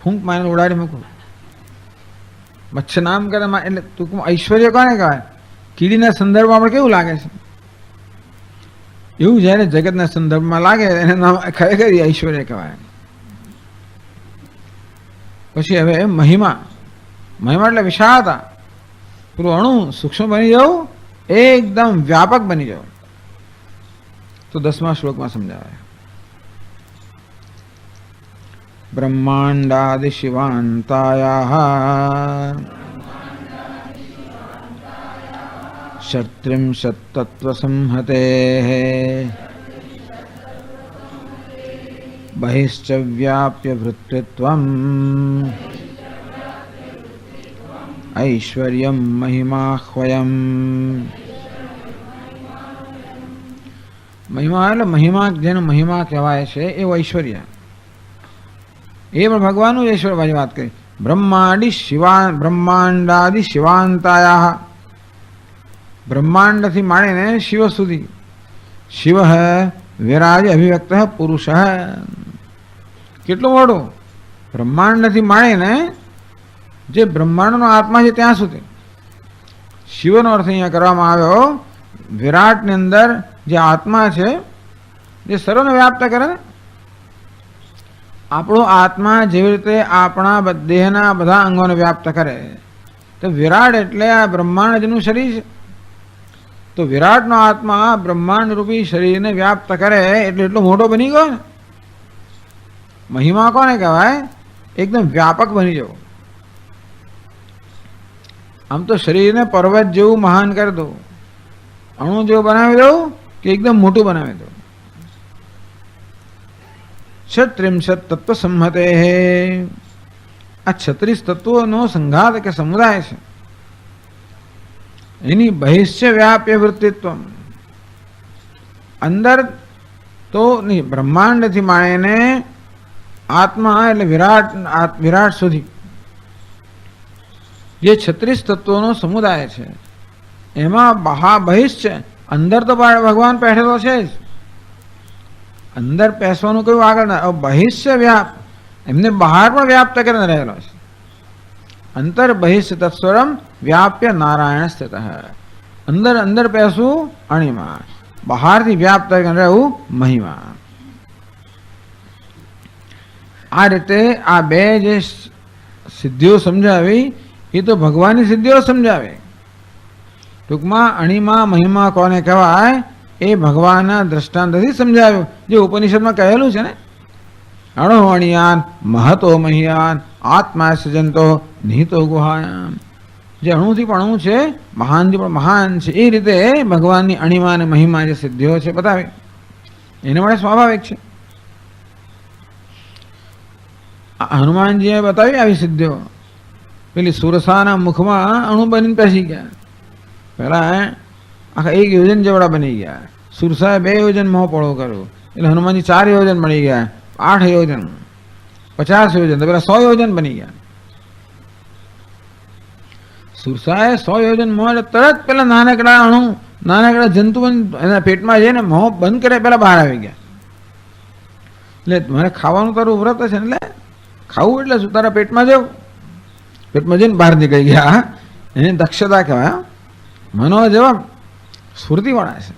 ફૂંક મારીને ઉડાડી મૂકવું, મચ્છર નામ કરે એટલે ટૂંકમાં ઐશ્વર્ય કોને કહેવાય? કીડીના સંદર્ભમાં આપણે કેવું લાગે છે? એવું જ્યારે જગતના સંદર્ભમાં લાગે એને નામ ખરેખર ઐશ્વર્ય કહેવાય. પછી હવે મહિમા એટલે વિશાળતા. પૂરું અણુ સૂક્ષ્મ બની જવું, એકદમ વ્યાપક બની જવું. તો 10મા શ્લોકમાં સમજાવે. બ્રહ્માંડાદિ શિવાંતાયાઃ ષટ્ત્રિંશત્તત્વ સંહતેઃ બહિશ્ચ વ્યાપ્ય વૃત્તિત્વમ ઐશ્વર્યમ મહિમાહ્વયમ. મહિમા એટલે મહિમા, જેનો મહિમા કહેવાય છે એવું ઐશ્વર્ય, એ પણ ભગવાનનું ઐશ્વર્ય બાજુ વાત કરી. બ્રહ્માંડાદિ શિવાંતાયાઃ, બ્રહ્માંડથી માંડીને શિવ સુધી. શિવ વિરાજ અભિવ્યક્ત પુરુષ. કેટલું મોટું? બ્રહ્માંડથી માંડીને જે બ્રહ્માંડનો આત્મા છે ત્યાં સુધી. શિવનો અર્થ અહીંયા કરવામાં આવ્યો વિરાટની અંદર જે આત્મા છે જે સર્વને વ્યાપ્ત કરે ને. આપણો આત્મા જેવી રીતે આપણા દેહના બધા અંગોને વ્યાપ્ત કરે, તો વિરાટ એટલે આ બ્રહ્માંડ જેનું શરીર છે. તો વિરાટનો આત્મા બ્રહ્માંડ રૂપી શરીરને વ્યાપ્ત કરે એટલે એટલો મોટો બની ગયો ને. મહિમા કોને કહેવાય? એકદમ વ્યાપક બની જવું. આમ તો શરીરને પર્વત જેવું મહાન કરી દો, અણુ જેવું બનાવી દઉં કે એકદમ મોટું બનાવી દઉં. ષટ્ત્રિંશત તત્વ સંહતે, આ 36 તત્વોનો સંઘાત કે સમુદાય છે. એની બહિશ્ચ વ્યાપ્ય વૃત્તિત્વ, અંદર તો નહીં, બ્રહ્માંડથી માંડીને આત્મા એટલે વિરાટ સુધી જે 36 તત્વોનો સમુદાય છે એમાં બહિષ છે. અંદર તો ભગવાન પહેરેલો છે જ, અંદર પેસવાનું કયું આગળ ના. બહિષ્ય વ્યાપ એમને બહાર પણ વ્યાપ્ત કરીને રહેલો છે. અંતર બહિષ્ય તત્સ્વરમ વ્યાપ્ય નારાયણ સ્થિત. અંદર અંદર પેસવું અણિમા, બહારથી વ્યાપ્ત કરીને રહેવું મહિમા. આ રીતે આ બે જે સિદ્ધિઓ સમજાવી એ તો ભગવાનની સિદ્ધિઓ સમજાવે. ટૂંકમાં અણિમા મહિમા કોને કહેવાય એ ભગવાનના દ્રષ્ટાંતથી સમજાવ્યું, જે ઉપનિષદમાં કહેલું છે ને, અણો અણિયાન મહતો મહિયાન આત્મા સજંતો નિહિતો ગુહાયામ. જે અણુથી પણ અણુ છે, મહાનથી પણ મહાન છે, એ રીતે ભગવાનની અણિમા અને મહિમા જે સિદ્ધિઓ છે બતાવી. એને માટે સ્વાભાવિક છે. હનુમાનજીએ બતાવી આવી સિદ્ધિઓ. પેલી સુરસાના મુખમાં અણુ બનીને પેસી ગયા. પહેલાં આખા 1 યોજન જેવડા બની ગયા. સુરસાએ 2 યોજન મોં પોળો કર્યો એટલે હનુમાનજી 4 યોજન મળી ગયા, 8 યોજન, 50 યોજન, તો પેલા 100 યોજન બની ગયા. સુરસાએ 100 યોજન મોં એટલે તરત પેલા નાનકડા જંતુ એના પેટમાં જઈને મોં બંધ કરે પેલા બહાર આવી ગયા. એટલે મારે ખાવાનું તારું વ્રત છે ને, એટલે ખાવું એટલે શું, તારા પેટમાં જવું, પેટમાં જઈને બહાર નીકળી ગયા. એની દક્ષતા કહેવાય. મનો જેવા સ્ફૂર્તિવાળા છે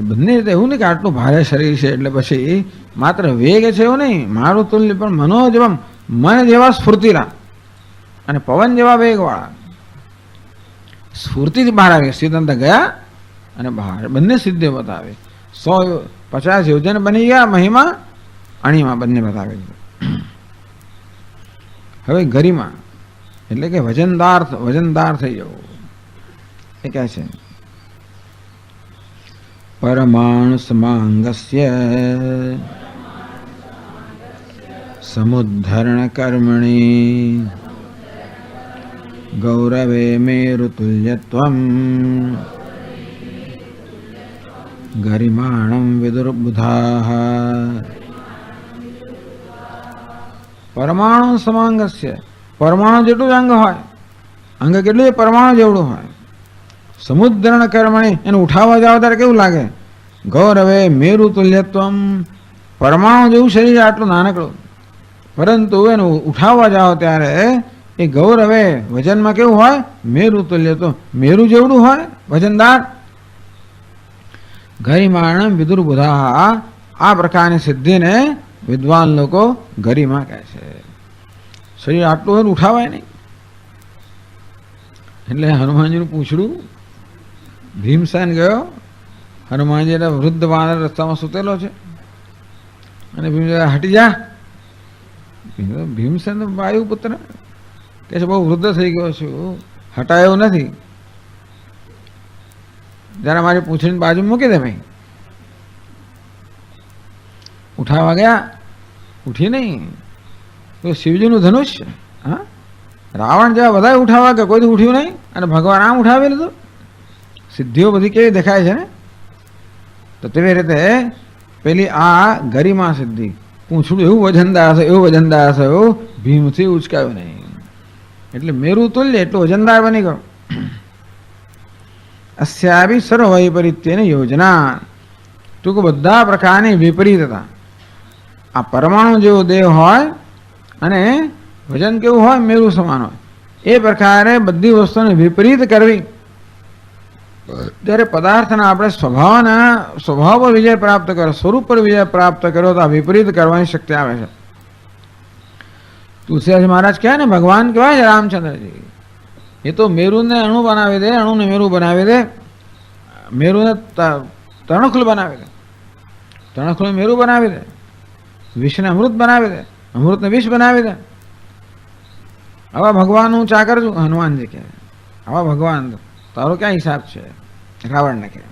બંને રીતે. એવું નહીં કે આટલું ભારે શરીર છે એટલે પછી માત્ર વેગ છે એવું નહીં, મારું તુલ્ય, પણ મનો જેવા મન જેવા સ્ફૂર્તિલા અને પવન જેવા વેગવાળા. સ્ફૂર્તિથી બહાર આવી, સિદ્ધાંત ગયા અને બહાર બંને સિદ્ધિઓ બતાવે. 150 યોજન બની ગયા મહિમા અણિમા બંને બતાવે. હવે ગરિમા એટલે કે વજનદાર થઈ જવું. એ કહે છે પરમાણુ સમાંગસ્ય સમુદ્ધરણ કર્મણિ ગૌરવે મેરુતુલ્યત્વમ ગરિમાણમ વિદુર્બુધાઃ. પરમાણુ સમાંગસ્ય, પરમાણુ જેટલું જ અંગ હોય, અંગ કેટલું છે પરમાણુ જેવડું હોય. સમુદ્રણ કર્મણી, એને ઉઠાવવા જાવ ત્યારે કેવું લાગે. ગૌરવે મેરુ તુલ્યત્વમ, પરમાણુ જેવું શરીર આટલું નાનકડું, પરંતુ એનું ઉઠાવવા જાઓ ત્યારે એ ગૌરવે વજનમાં કેવું હોય, મેરુ તુલ્યત્વમ, મેરુ જેવડું હોય, વજનદાર. ગરિમાણમ વિદુર્બુધાઃ, આ પ્રકારની સિદ્ધિને વિદ્વાન લોકો ગરિમા કહે છે. શરીર આટલું હોય ઉઠાવાય નહીં. એટલે હનુમાનજીનું પૂછડું, ભીમસેન ગયો, હનુમાનજી વૃદ્ધ વાનર રસ્તામાં સૂતેલો છે અને ભીમસેન હટી જા. ભીમસેન વાયુપુત્ર કે છે બહુ વૃદ્ધ થઈ ગયો છું, હટાયો નથી, જરા મારી પૂંછડીની બાજુ મૂકી દે ભાઈ. ઉઠાવવા ગયા, ઉઠી નહીં. તો શિવજીનું ધનુષ, હા, રાવણ જેવા બધા ઉઠાવવા કે કોઈ ઉઠ્યું નહીં, અને ભગવાન આમ ઉઠાવી લીધું. સિદ્ધિઓ બધી કેવી દેખાય છે ને. તો તેવી રીતે પેલી આ ગરિમા સિદ્ધિ, પૂંછડું એવું વજનદાર છે, એવું ભીમથી ઉચકાયું નહીં, એટલે મેરુ તુલ્ય એટલું વજનદાર બની ગયો. અસ્યાભી સર્વ વૈપરીત્યની યોજના, ટૂંક બધા પ્રકારની વિપરીતતા. આ પરમાણુ જેવો દેહ હોય અને વજન કેવું હોય, મેરુ સમાન હોય, એ પ્રકારે બધી વસ્તુને વિપરીત કરવી. જ્યારે પદાર્થના આપણે સ્વભાવ પર વિજય પ્રાપ્ત કર્યો, સ્વરૂપ પર વિજય પ્રાપ્ત કર્યો, તો આ વિપરીત કરવાની શક્તિ આવે છે. તુલસીદાસ મહારાજ કહે ને, ભગવાન કહેવાય છે રામચંદ્રજી, એ તો મેરુને અણુ બનાવી દે, અણુને મેરુ બનાવી દે, મેરુને તણખુલ બનાવી દે, તણખુલ મેરુ બનાવી દે, વિષને અમૃત બનાવી દે, અમૃતને વિષ બનાવી દે. આવા ભગવાન હું ચા કરજું, હનુમાનજી કહે, આવા ભગવાન તારો ક્યાં હિસાબ છે, રાવણને કહે.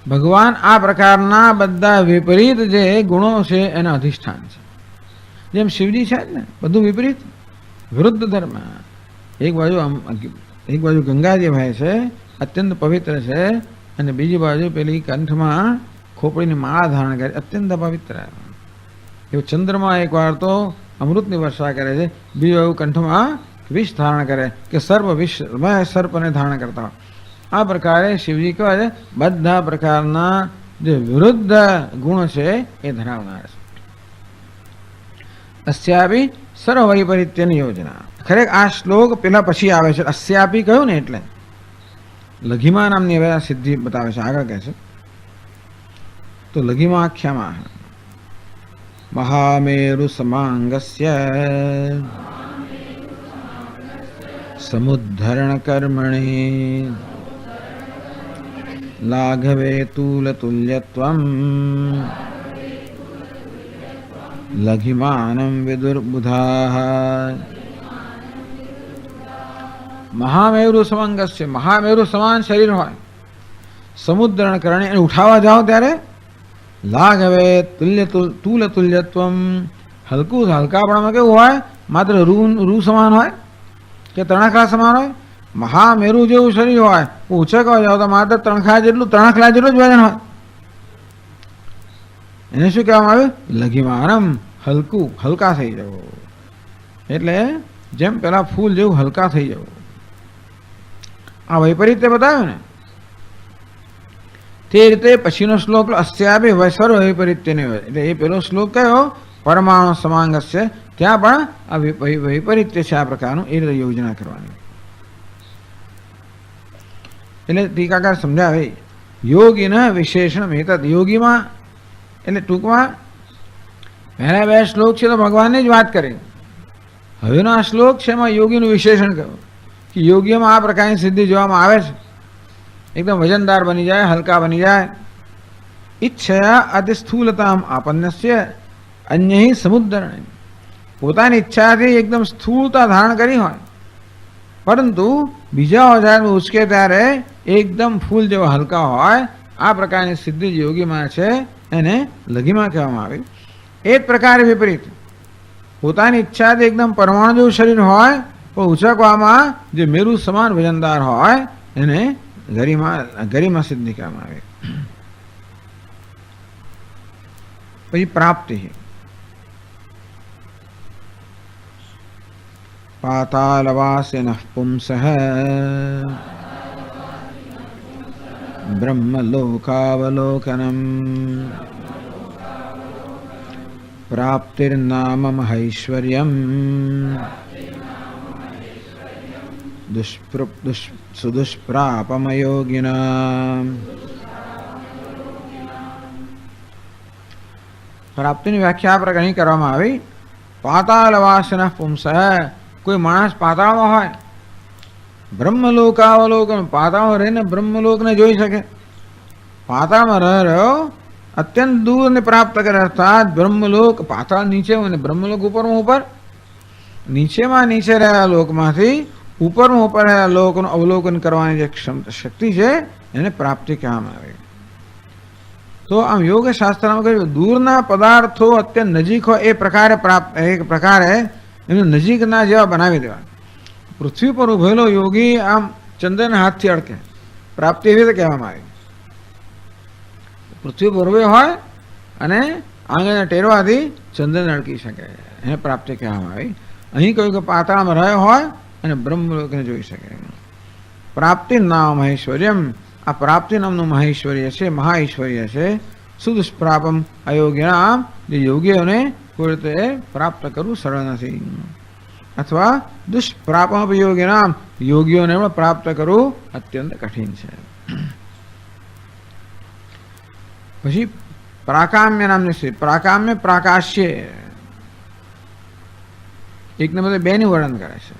ભગવાન આ પ્રકારના બધા વિપરીત જે ગુણો છે એના અધિષ્ઠાન છે. જેમ શિવજી છે ને, બધું વિપરીત, વિરુદ્ધ ધર્મ. એક બાજુ ગંગાજી ભાઈ છે, અત્યંત પવિત્ર છે, અને બીજી બાજુ પેલી કંઠમાં खोपड़ीनी माळा धारण करे, अत्यंत पवित्र एवं चंद्रमा एक बार तो अमृतनी वर्षा करे छे, बीजो एवं कंठमां विष धारण करे कि सर्प विष मैं सर्पने धारण करता हूँ। आ प्रकारे शिवजी कहेवा छे बधा प्रकारना जे विरुद्ध गुण छे ए धरावनार छे। अस्यापि सर्ववैपरीत्यनी योजना। खरेखर आ श्लोक पेला पछी आवे छे, अस्यापि कह्युं ने एटले लघिमा नामनी हवे आ सिद्धि बतावे छे। आगळ कहे छे तो लघिमाख्यामाः महामेरु समांगस्य समुद्धरण कर्मणि लाघवे तूलतुल्यत्वम् लघिमानं विदुर्बुधाः। महामेरु समांगस्य, महामेरु समान शरीर होय, समुद्धरण करणे એને ઉઠાવવા જાઓ ત્યારે લાઘવે તૂલ તુલ્યત્વમ, હલકું હલકાપણામાં કેવું હોય, માત્ર રૂ સમાન હોય કે તણખલા સમાન હોય। મહામેરુ જેવું શરીર હોય, ઉછકવા જાઓ તો માત્ર તણખલા જેટલું જ વજન હોય। એને શું કહેવામાં આવ્યું? લઘિમાનમ, હલકું, હલકા થઈ જવું, એટલે જેમ પેલા ફૂલ જેવું હલકા થઈ જવું। આ વૈપરીત્ય બતાવ્યું ને તે રીતે પછીનો શ્લોક अस्यापि સર્વ વૈપરીત્યની હોય, એટલે એ પેલો શ્લોક કયો પરમાણુ સમાંગસ્ય, ત્યાં પણ આ વૈપરીત્ય છે આ પ્રકારનું, એ રીતે યોજના કરવાની। એટલે ટીકાકાર સમજાવે યોગીના વિશેષણ એતદ, યોગીમાં એટલે ટૂંકમાં પહેલા બે શ્લોક છે તો ભગવાનની જ વાત કરી, હવેનો આ શ્લોક છે એમાં યોગીનું વિશેષણ કહ્યું કે યોગીમાં આ પ્રકારની સિદ્ધિ જોવામાં આવે છે, एकदम वजनदार बनी जाए, हल्का बनी जाए। इच्छया अतिस्थूलताम आपन्नस्य अन्य ही समुद्धरण, પોતાની ઈચ્છાથી એકદમ સ્થૂળતા ધારણ કરી હોય પરંતુ બીજા ઓજારમાં ઉચકે ત્યારે એકદમ ફૂલ જેવા હલકા હોય, આ પ્રકારની સિદ્ધિ યોગીમાં છે એને લઘિમા કહેવામાં આવી। એ જ પ્રકારે વિપરીત પોતાની ઈચ્છાથી એકદમ પરમાણુ જેવું શરીર હોય પણ ઉચકવામાં જે મેરુ સમાન વજનદાર હોય એને गरिमा सिद्धि कहेवामां आवे। पछी प्राप्ति, पातालवासिनः पुंसः ब्रह्मलोकावलोकनम् प्राप्तिर्नाम महैश्वर्यम् सुदुष्प्रापमयोगिना। प्राप्तिની વ્યાખ્યા આ પ્રકારની કરવામાં આવી। પાતાલવાસનઃ પુંસઃ, કોઈ માણસ પાતાળમાં હોય, બ્રહ્મલોકાવલોકન, પાતાળમાં રહીને બ્રહ્મલોકને જોઈ શકે, પાતાળમાં રહ્યો અત્યંત દૂરને પ્રાપ્ત કરે, અર્થાત બ્રહ્મલોક પાતાળ નીચે અને બ્રહ્મલોક ઉપરમાં ઉપર, નીચેમાં નીચે રહેલા લોકમાંથી ઉપરમાં ઉપર લોકનું અવલોકન કરવાની જે શક્તિ છે એને પ્રાપ્તિ કહેવામાં આવે। તો આમ યોગ શાસ્ત્રમાં કહ્યું દૂરના પદાર્થો અત્યંત નજીક હોય એ પ્રકારે પ્રાપ્ત, એક પ્રકારે એનું નજીકના જેવા બનાવી દેવા। પૃથ્વી પર ઉભેલો યોગી આમ ચંદ્રના હાથથી અડકે, પ્રાપ્તિ એવી રીતે કહેવામાં આવી। પૃથ્વી પર ઉભે હોય અને આંગળીના ટેરવાથી ચંદ્રને અડકી શકે, એને પ્રાપ્તિ કહેવામાં આવી। અહીં કહ્યું કે પાતાળમાં રહ્યો હોય અને બ્રહ્મલોકને જોઈ શકે। પ્રાપ્તિ નામ મહેશ્વર્યમ, આ પ્રાપ્તિ નામનું મહેશ્વર્ય છે, મહાઐશ્વર્ય છે। સુદુષ્પ્રાપમ અયોગ્યનામ, જે યોગીઓને કોઈ રીતે પ્રાપ્ત કરવું સરળ નથી, અથવા દુષ્પ્રાપમ યોગીનામ, યોગીઓને પણ પ્રાપ્ત કરવું અત્યંત કઠિન છે। પછી પ્રાકામ્ય નામની સ્થિતિ, પ્રાકામ્ય પ્રાકાશ્ય, એકને બદલે બેનું વર્ણન કરે છે।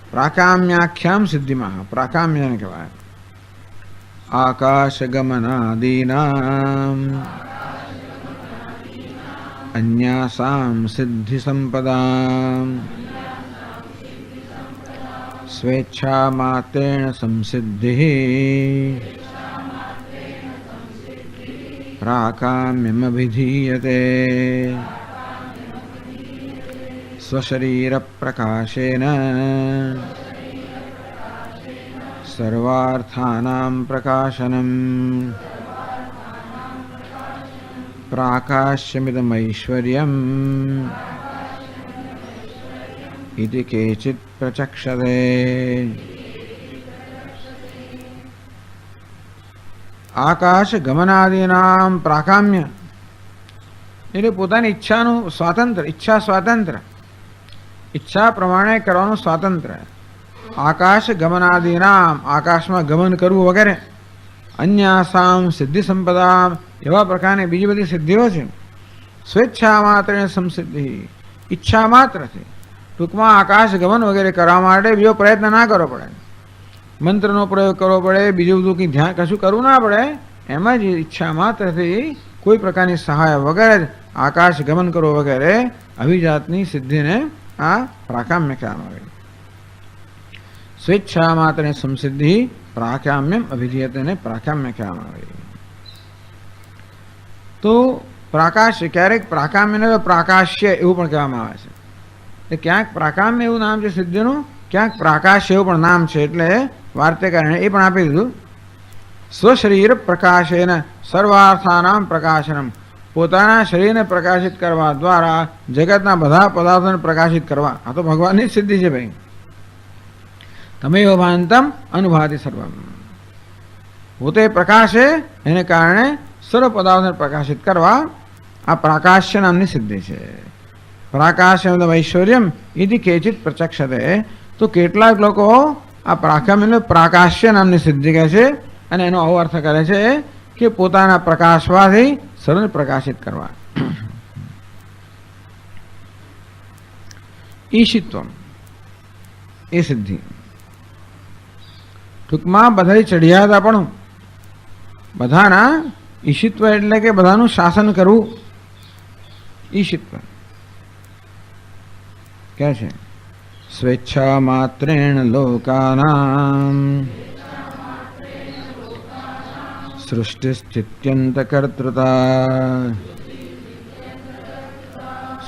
प्राकाम्याख्याम सिद्धिमा, प्राकाम्य ने कहेवाय। आकाशगमनादीनां अन्यासां सिद्धि संपदां स्वेच्छा मात्रेण संसिद्धिः प्राकाम्यमभिधीयते। स्वशरीर प्रकाशेन सर्वार्थानां प्रकाशनम् प्राकाश्यमिदमैश्वर्यम् इति केचित् प्रचक्षते। आकाश गमनादीनां प्राकाम्य એટલે પોતાની ઈચ્છાનું સ્વાતંત્ર્ય, ઈચ્છા સ્વાતંત્ર્ય, ઈચ્છા પ્રમાણે કરવાનું સ્વાતંત્ર્ય. આકાશ ગમનાદીનામ આકાશમાં ગમન કરવું વગેરે, અન્યાસામ સિદ્ધિ સંપદા એવા પ્રકારની બીજી બધી સિદ્ધિઓ છે. સ્વેચ્છા માત્ર સંસિદ્ધિ ઈચ્છા માત્રથી, ટૂંકમાં આકાશ ગમન વગેરે કરવા માટે બીજો પ્રયત્ન ના કરવો પડે, મંત્રનો પ્રયોગ કરવો પડે, બીજું બધું કંઈ ધ્યાન કશું કરવું ના પડે. એમાં જ ઈચ્છા માત્રથી કોઈ પ્રકારની સહાય વગર આકાશ ગમન કરવો વગેરે અભિજાતની સિદ્ધિને આ પ્રાકામ્ય કહેવામાં આવે. સ્વેચ્છા માત્ર સંસિદ્ધિ પ્રાકામ્યમ અભિધીયતે પ્રાકામ્ય કહેવામાં આવે. તો પ્રાકાશ્ય, ક્યારેક પ્રાકામ્યને પ્રાકાશ્ય એવું પણ કહેવામાં આવે છે. એટલે ક્યાંક પ્રાકામ્ય એવું નામ છે સિદ્ધિનું, ક્યાંક પ્રાકાશ્ય એવું પણ નામ છે. એટલે વાર્તાકારણે એ પણ આપી દીધું. સ્વશરીર પ્રકાશેન સર્વાર્થાનામ પ્રકાશનમ, પોતાના શરીરને પ્રકાશિત કરવા દ્વારા જગતના બધા પદાર્થોને પ્રકાશિત કરવા. આ તો ભગવાનની સિદ્ધિ છે ભાઈ. તમેવ ભાંતમ અનુભાતિ સર્વમ, પોતે પ્રકાશે એને કારણે સર્વ પદાર્થોને પ્રકાશિત કરવા આ પ્રાકાશ્ય નામની સિદ્ધિ છે. પ્રાકાશ્યમ ઐશ્વર્યમ ઇતિ કેચિત પ્રચક્ષતે, તો કેટલાક લોકો આ પ્રાકામ્યને પ્રાકાશ્ય નામની સિદ્ધિ કહે છે અને એનો આવો અર્થ કરે છે કે પોતાના પ્રકાશવાથી સર્વને પ્રકાશિત કરવા. ઈશિત્વમ એ સિદ્ધિ, ટૂંકમાં બધા ચડિયાતા પણ બધાના ઈશિત્વ એટલે કે બધાનું શાસન કરવું. ઈશિત્વ કે છે સ્વેચ્છા માત્રેણ લોકાનામ સૃષ્ટિ સ્થિત્યંતકર્તૃતા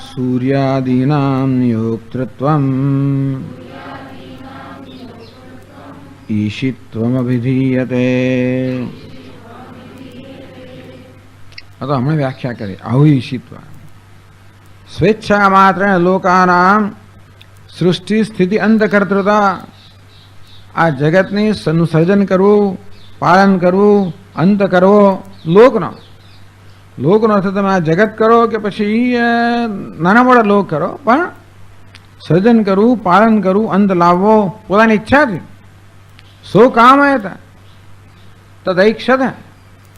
સૂર્યાદીનામ નિયોક્તૃત્વમ ઈશિત્વમભિધીયતે. આ તો હમણાં વ્યાખ્યા કરી. આવું ઈશિત્વ સ્વેચ્છા માત્ર લોકાનામ સૃષ્ટિ સ્થિતિ અંતકર્તૃતા, આ જગતની સર્જન કરવું, પાલન કરવું, અંત કરવો. લોકનો અર્થ તમે આ જગત કરો કે પછી નાના મોટા લોક કરો, પણ સર્જન કરવું, પાલન કરવું, અંત લાવવો પોતાની ઈચ્છાથી. સો કામ તદૈક્ષત,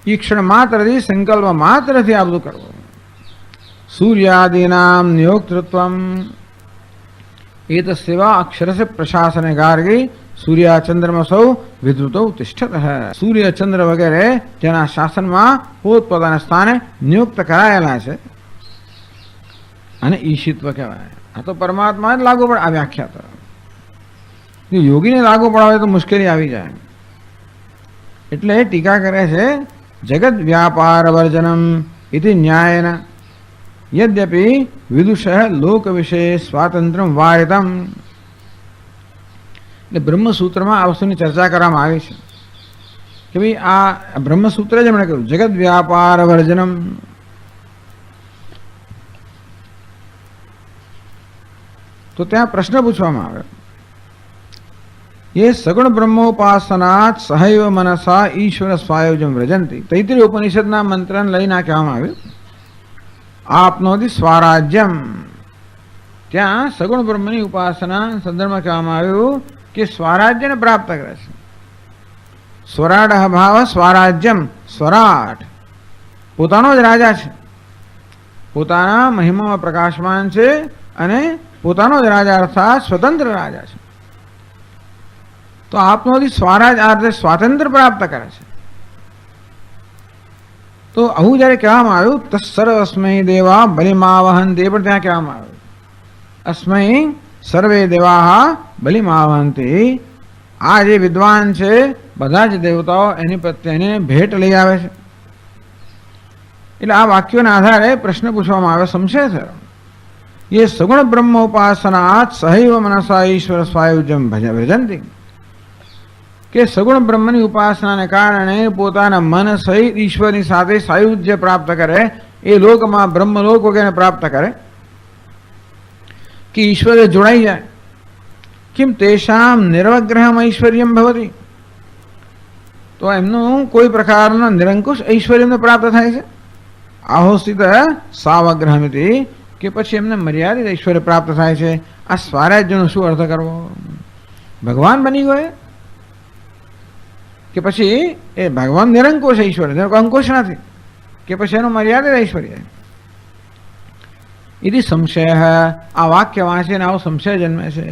ઈક્ષણ માત્રથી, સંકલ્પ માત્રથી આ બધું કરવું. સૂર્યાદીનામ નિયોક્તૃત્વમ એતસ્યવા અક્ષરસ્ય પ્રશાસને ગાર્ગી સૂર્યચંદ્રમસૌ વિદ્રુતૌ તિષ્ઠત. સૂર્ય ચંદ્ર વગેરે જેના શાસનમાં પોતપોતાના સ્થાને નિયુક્ત કરાયેલા છે અને ઈશિત્વ કહેવાય. આ તો પરમાત્મા જ લાગુ પડે. આ વ્યાખ્યા તો યોગીને લાગુ પડાવે તો મુશ્કેલી આવી જાય. એટલે ટીકા કરે છે જગત વ્યાપાર વર્જનમ ઇતિ ન્યાયન યદ્યપિ વિદુષ લોક વિશે સ્વાતંત્ર્ય વારિતમ. એટલે બ્રહ્મસૂત્રમાં આ વસ્તુની ચર્ચા કરવામાં આવી છે કે ભાઈ આ બ્રહ્મસૂત્ર જ એમણે કહ્યું જગત વ્યાપાર વર્જનમ. તો ત્યાં પ્રશ્ન પૂછવામાં આવ્યો, ये सगुण ब्रह्मोपासनात् सहैव मनसा ईश्वर स्वायोजम व्रजंती. तैत्तिरीय उपनिषदના મંત્રને લઈને આ કહેવામાં આવ્યું આપનોતિ સ્વરાજ્યમ. ત્યાં સગુણ બ્રહ્મની ઉપાસના સંદર્ભમાં કહેવામાં આવ્યું કે સ્વરાજ્યને પ્રાપ્ત કરે છે. સ્વરાટ ભાવ સ્વરાજ્યમ, સ્વરાટ પોતાનો જ રાજા છે, પોતાના મહિમામાં પ્રકાશમાન છે અને પોતાનો જ રાજા અર્થાત સ્વતંત્ર રાજા છે. તો આપનો સ્વરાજ આ રીતે સ્વાતંત્ર્ય પ્રાપ્ત કરે છે. તો આવું જયારે કહેવામાં આવ્યું તત્સર્વ અસ્મૈ દેવા બલિમાવહન, તે પણ ત્યાં કહેવામાં આવ્યું અસ્મૈ સર્વે દેવા બલિમાવહંતી. આ જે વિદ્વાન છે બધા જ દેવતાઓ એની પ્રત્યેને ભેટ લઈ આવે છે. એટલે આ વાક્યોના આધારે પ્રશ્ન પૂછવામાં આવે, સંશય થયો. ये सगुण ब्रह्मोपासनात् सहैव मनसा ईश्वर स्वायुज्यम भजन्ति. કે સગુણ બ્રહ્મની ઉપાસનાને કારણે પોતાના મન સહિત ઈશ્વરની સાથે સાયુજ્ય પ્રાપ્ત કરે એ લોકમાં બ્રહ્મલોક વગેરે પ્રાપ્ત કરે કે ઈશ્વરે જોડાઈ જાય. કિમ તેષામ નિર્વગ્રહમ ઐશ્વર્યમ ભવતી, તો એમનું કોઈ પ્રકારના નિરંકુશ ઐશ્વર્યને પ્રાપ્ત થાય છે. આહોસ્થિત સાવગ્રહમિતિ, કે પછી એમને મર્યાદિત ઐશ્વર્ય પ્રાપ્ત થાય છે. આ સ્વરાજ્યનો શું અર્થ કરવો? ભગવાન બની ગયો કે પછી એ ભગવાન નિરંકુશ ઐશ્વર્ય, તેનો અંકુશ નથી, કે પછી એનું મર્યાદિત ઐશ્વર્ય? ઇતિ સંશય. આ વાક્ય વાંચીને આવો સંશય જન્મે છે.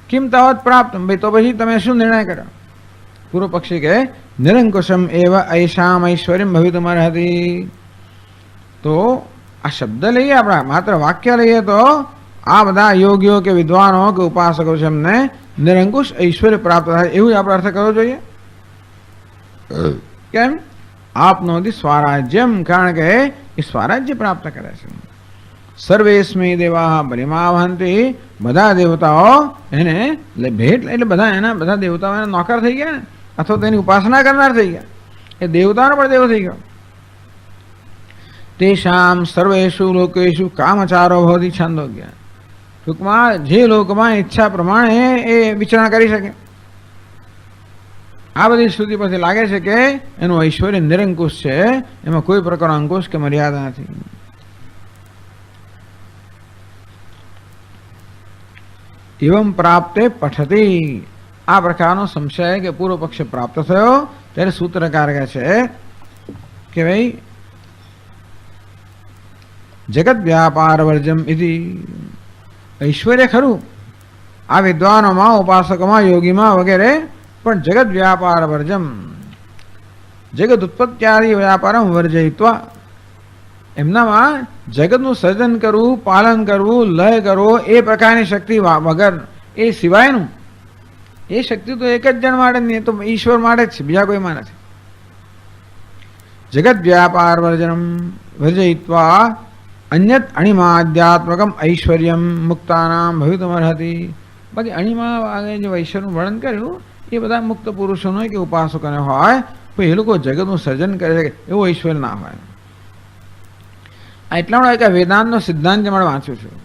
કિમ તાવત પ્રાપ્ત, ભાઈ તો પછી તમે શું નિર્ણય કર્યો? પૂર્વ પક્ષી કે નિરંકુશમ એવ ઐશામ ઐશ્વર્યમ ભવિતુમર્હતિ. તો આ શબ્દ લઈએ, આપણા માત્ર વાક્ય લઈએ તો આ બધા યોગીઓ કે વિદ્વાનો કે ઉપાસકો છે એમને નિરંકુશ ઐશ્વર્ય પ્રાપ્ત થાય એવું આપણે અર્થ કરવો જોઈએ. કેમ? આપનોથી સ્વરાજ્યમ, કારણ કે એ સ્વરાજ્ય પ્રાપ્ત કરે છે. સર્વેસ્મી દેવા બલિમાવહંતી, બધા દેવતાઓ એને ભેટ, એટલે બધા એના બધા દેવતાઓ એના નોકર થઈ ગયા ને, અથવા તેની ઉપાસના કરનાર થઈ ગયા. એ દેવતાનો પણ દેવ થઈ ગયો. તેષામ સર્વેષુ લોકેષુ કામચારો ભવતિ છંદોગ્ય. ટૂંકમાં જે લોકમાં ઈચ્છા પ્રમાણે એ વિચરણ કરી શકે. આ બધી સ્તુતિ પછી લાગે છે કે એનું ઐશ્વર્ય નિરંકુશ છે, એમાં કોઈ પ્રકારનો અંકુશ કે મર્યાદા નથી. એવમ પ્રાપ્તે પઠતી. આ પ્રકારનો સંશય કે પૂર્વ પક્ષ પ્રાપ્ત થયો ત્યારે સૂત્રકાર કહે છે કે ભાઈ જગત વ્યાપાર વર્જમ ઇતિ. ઐશ્વર્ય ખરું આ વિદ્વાનોમાં, ઉપાસકોમાં, યોગીમાં વગેરે, પણ જગત વ્યાપાર વર્જમ, જગત ઉત્પત્ત્યાદિ વ્યાપારમ વર્જયિત્વા, એમનામાં જગતનું સર્જન કરવું, પાલન કરવું, લય કરવો એ પ્રકારની શક્તિ વગર, એ સિવાયનું, એ શક્તિ તો એક જ જણ માટે જ નહીં, તો ઈશ્વર માટે જ છે, બીજા કોઈમાં નથી. જગત વ્યાપાર વર્જનમ વર્જયિત્વા અન્યત અણિમાધ્યાત્મકમ ઐશ્વર્યમ મુક્તાનામ ભવિતુમર્હતિ. બાકી અણિમા આગળ જે ઐશ્વર્યનું વર્ણન કર્યું એ બધા મુક્ત પુરુષોનો હોય કે ઉપાસકોને હોય, પણ એ લોકો જગતનું સર્જન કરે છે એવું ઐશ્વર્ય ના હોય. આ એટલા માટે કે વેદાંતનો સિદ્ધાંત મારે વાંચું છું,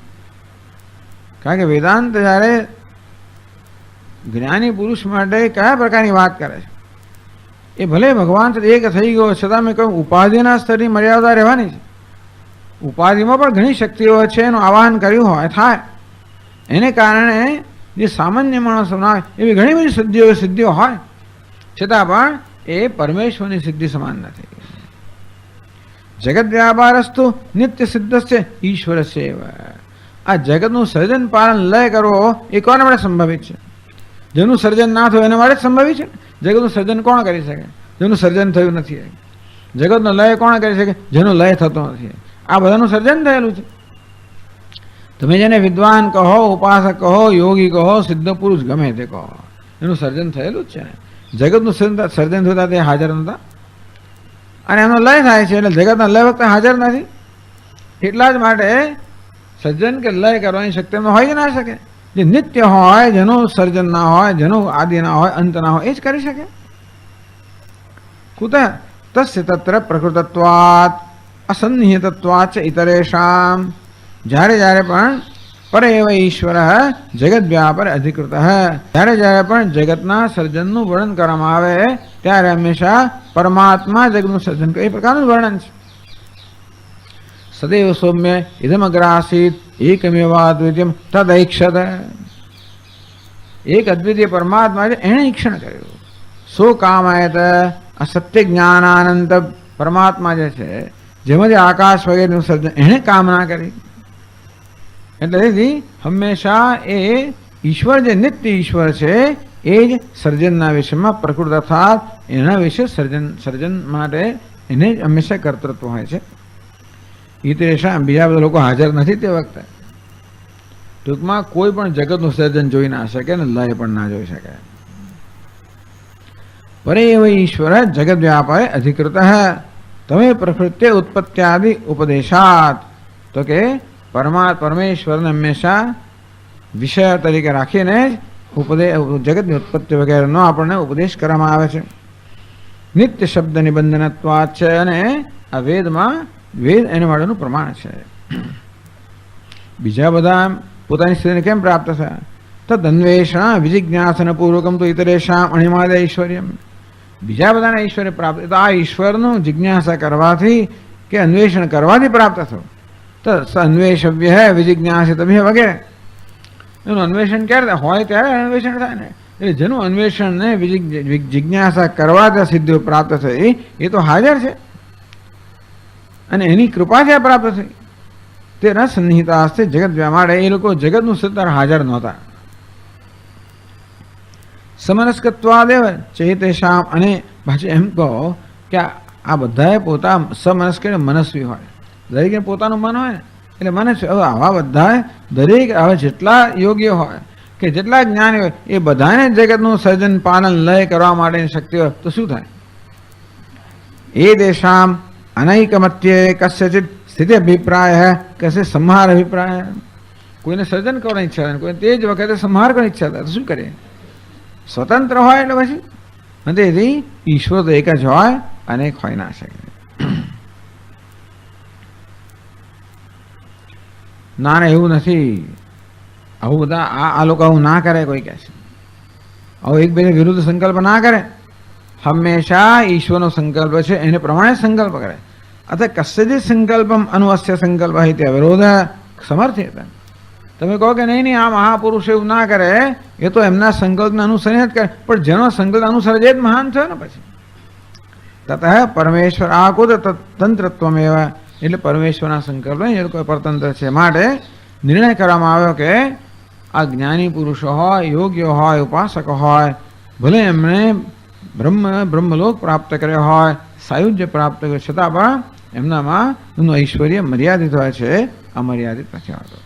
કારણ કે વેદાંત જ્યારે જ્ઞાની પુરુષ માટે કયા પ્રકારની વાત કરે છે, એ ભલે ભગવાન એક થઈ ગયો છતાં મેં કહ્યું ઉપાધિના સ્તરની મર્યાદા રહેવાની છે. ઉપાધિમાં પણ ઘણી શક્તિઓ છે, એનું આવાહન કર્યું હોય થાય, એને કારણે જે સામાન્ય માણસોના એવી ઘણી બધી સિદ્ધિઓ હોય, છતાં પણ એ પરમેશ્વરની સિદ્ધિ સમાન નથી. જગત વ્યાપારસ્તુ નિત્ય સિદ્ધ છે ઈશ્વર સેવા. આ જગતનું સર્જન પાલન લય કરવો એ કોના માટે સંભવિત છે? જેનું સર્જન ના થયું એના માટે જ સંભવિત છે. જગતનું સર્જન કોણ કરી શકે? જેનું સર્જન થયું નથી. જગતનો લય કોણ કરી શકે? જેનો લય થતો નથી. આ બધાનું સર્જન થયેલું છે. તમે જેને વિદ્વાન કહો, ઉપાસક કહો, યોગી કહો, સિદ્ધ પુરુષ ગમે તે કહો, એનું સર્જન થયેલું જ છે. જગતનું સર્જન થતા તે હાજર નહોતા, અને એનો લય થાય છે, એટલે જગતના લય વખતે હાજર નથી. એટલા જ માટે સર્જન કે લય કરવાની શક્તિ એમાં હોય જ ના શકે. જે નિત્ય હોય, જેનું સર્જન ના હોય, જેનું આદિ ના હોય, અંત ના હોય, એ જ કરી શકે. કુત તસ્ય તત્ર પ્રકૃતત્વાત અસન્નિહિતત્વાચ ઇતરેષામ. જ્યારે જ્યારે પણ પરે એવ ઈશ્વર જગત વ્યાપાર અધિકૃત, જ્યારે જ્યારે પણ જગતના સર્જનનું વર્ણન કરવામાં આવે ત્યારે હંમેશા પરમાત્મા જગતનું સર્જન કરે એ પ્રકારનું વર્ણન છે. સદૈવ સૌમ્ય ઇદમગ્રાસીત એકમેવાદ્વિતીયમ તદૈક્ષત. એક અદ્વિતીય પરમાત્મા છે, એણે ઈક્ષણ કર્યું. સો કામાયત, આ સત્ય જ્ઞાનાનંદ પરમાત્મા જે છે, જેમાંથી આકાશ વગેરેનું સર્જન એણે કામના કરી. એટલે તેથી હંમેશા એ ઈશ્વર જે નિત્ય ઈશ્વર છે એ જ સર્જનના વિષયમાં પ્રકૃત અર્થાત એના વિશે સર્જન માટે એને જ હંમેશા કર્તૃત્વ હોય છે. ઈતરેષા, બીજા બધા લોકો હાજર નથી તે વખતે. ટૂંકમાં કોઈ પણ જગતનું સર્જન જોઈ ના શકે ને લય પણ ના જોઈ શકે. પરે એવ ઈશ્વર જગત વ્યાપારે અધિકૃત તમે પ્રકૃત્ય ઉત્પત્ત્યાદિ ઉપદેશાત. તો કે પરમેશ્વરને હંમેશા વિષય તરીકે રાખીને જગતની ઉત્પત્તિ વગેરેનો આપણને ઉપદેશ કરવામાં આવે છે. નિત્ય શબ્દ નિબંધનત્વાત છે, અને આ વેદમાં વેદ એના માટેનું પ્રમાણ છે. બીજા બધા પોતાની સ્થિતિને કેમ પ્રાપ્ત થયા? તદન્વેષણ વિજિજ્ઞાસન પૂર્વકમ તો ઇતરેશામ અણિમાદ ઐશ્વર્યમ. બીજા બધાને ઐશ્વર્ય પ્રાપ્ત, તો આ ઈશ્વરનું જિજ્ઞાસા કરવાથી કે અન્વેષણ કરવાથી પ્રાપ્ત થયું. તો અન્વેષવ્ય વિજિજ્ઞાસિતભ્ય વગેરે. એનું અન્વેષણ ક્યારે હોય ત્યારે અન્વેષણ થાય ને. એટલે જેનું અન્વેષણ ને જિજ્ઞાસા કરવાથી સિદ્ધિઓ પ્રાપ્ત થઈ એ તો હાજર છે અને એની કૃપાથી આ પ્રાપ્ત થઈ. તે ન સન્નિહિતા હસ્તે જગત વ્યામાડે. એ લોકો જગતનું સત્તાર હાજર નહોતા. સમનસ્કત્વાદેવ ચેતેશામ. અને પાછું એમ કહો કે આ બધાએ પોતા સમનસ્ક મનસ્વી હોય, દરેકને પોતાનું મન હોય ને એટલે મનસ્વી. હવે આવા બધા દરેક હવે જેટલા યોગ્ય હોય કે જેટલા જ્ઞાની હોય એ બધાને જગતનું સર્જન પાલન લય કરવા માટેની શક્તિ હોય તો શું થાય? એ દેશામ અનૈકમત્યે કસ્યચિત સ્થિતિ અભિપ્રાય કશે સંહાર અભિપ્રાય. કોઈને સર્જન કરવાની ઈચ્છા થાય, કોઈને તે જ વખતે સંહાર કરવાની ઈચ્છા થાય તો શું કરીએ? સ્વતંત્ર હોય એટલે પછી તેથી ઈશ્વર તો એક જ હોય, અનેક હોય ના શકે. ના ના એવું નથી. આવું બધા આ લોકો આવું ના કરે. કોઈ કહે છે આવું એકબીજા વિરુદ્ધ સંકલ્પ ના કરે. હંમેશા ઈશ્વરનો સંકલ્પ છે એને પ્રમાણે સંકલ્પ કરે. અથવા કસ્યજિત સંકલ્પમ અનુવસ્ય સંકલ્પ તે વિરોધ સમર્થ્યતા. તમે કહો કે નહીં આ મહાપુરુષ એવું ના કરે, એ તો એમના સંકલ્પને અનુસરીને જ કરે. પણ જેનો સંકલ્પ અનુસરે જે જ મહાન થયો ને પછી. તત પરમેશ્વર આકુદ તંત્રત્વમ એવા. એટલે પરમેશ્વરના સંકલ્પ એ લોકો પરતંત્ર છે. માટે નિર્ણય કરવામાં આવ્યો કે આ જ્ઞાની પુરુષો હોય, યોગ્ય હોય, ઉપાસક હોય, ભલે એમણે બ્રહ્મલોક પ્રાપ્ત કર્યો હોય, સાયુજ્ય પ્રાપ્ત કર્યો, છતાં પણ એમનામાં એમનું ઐશ્વર્ય મર્યાદિત હોય છે, અમર્યાદિત નથી આવતો.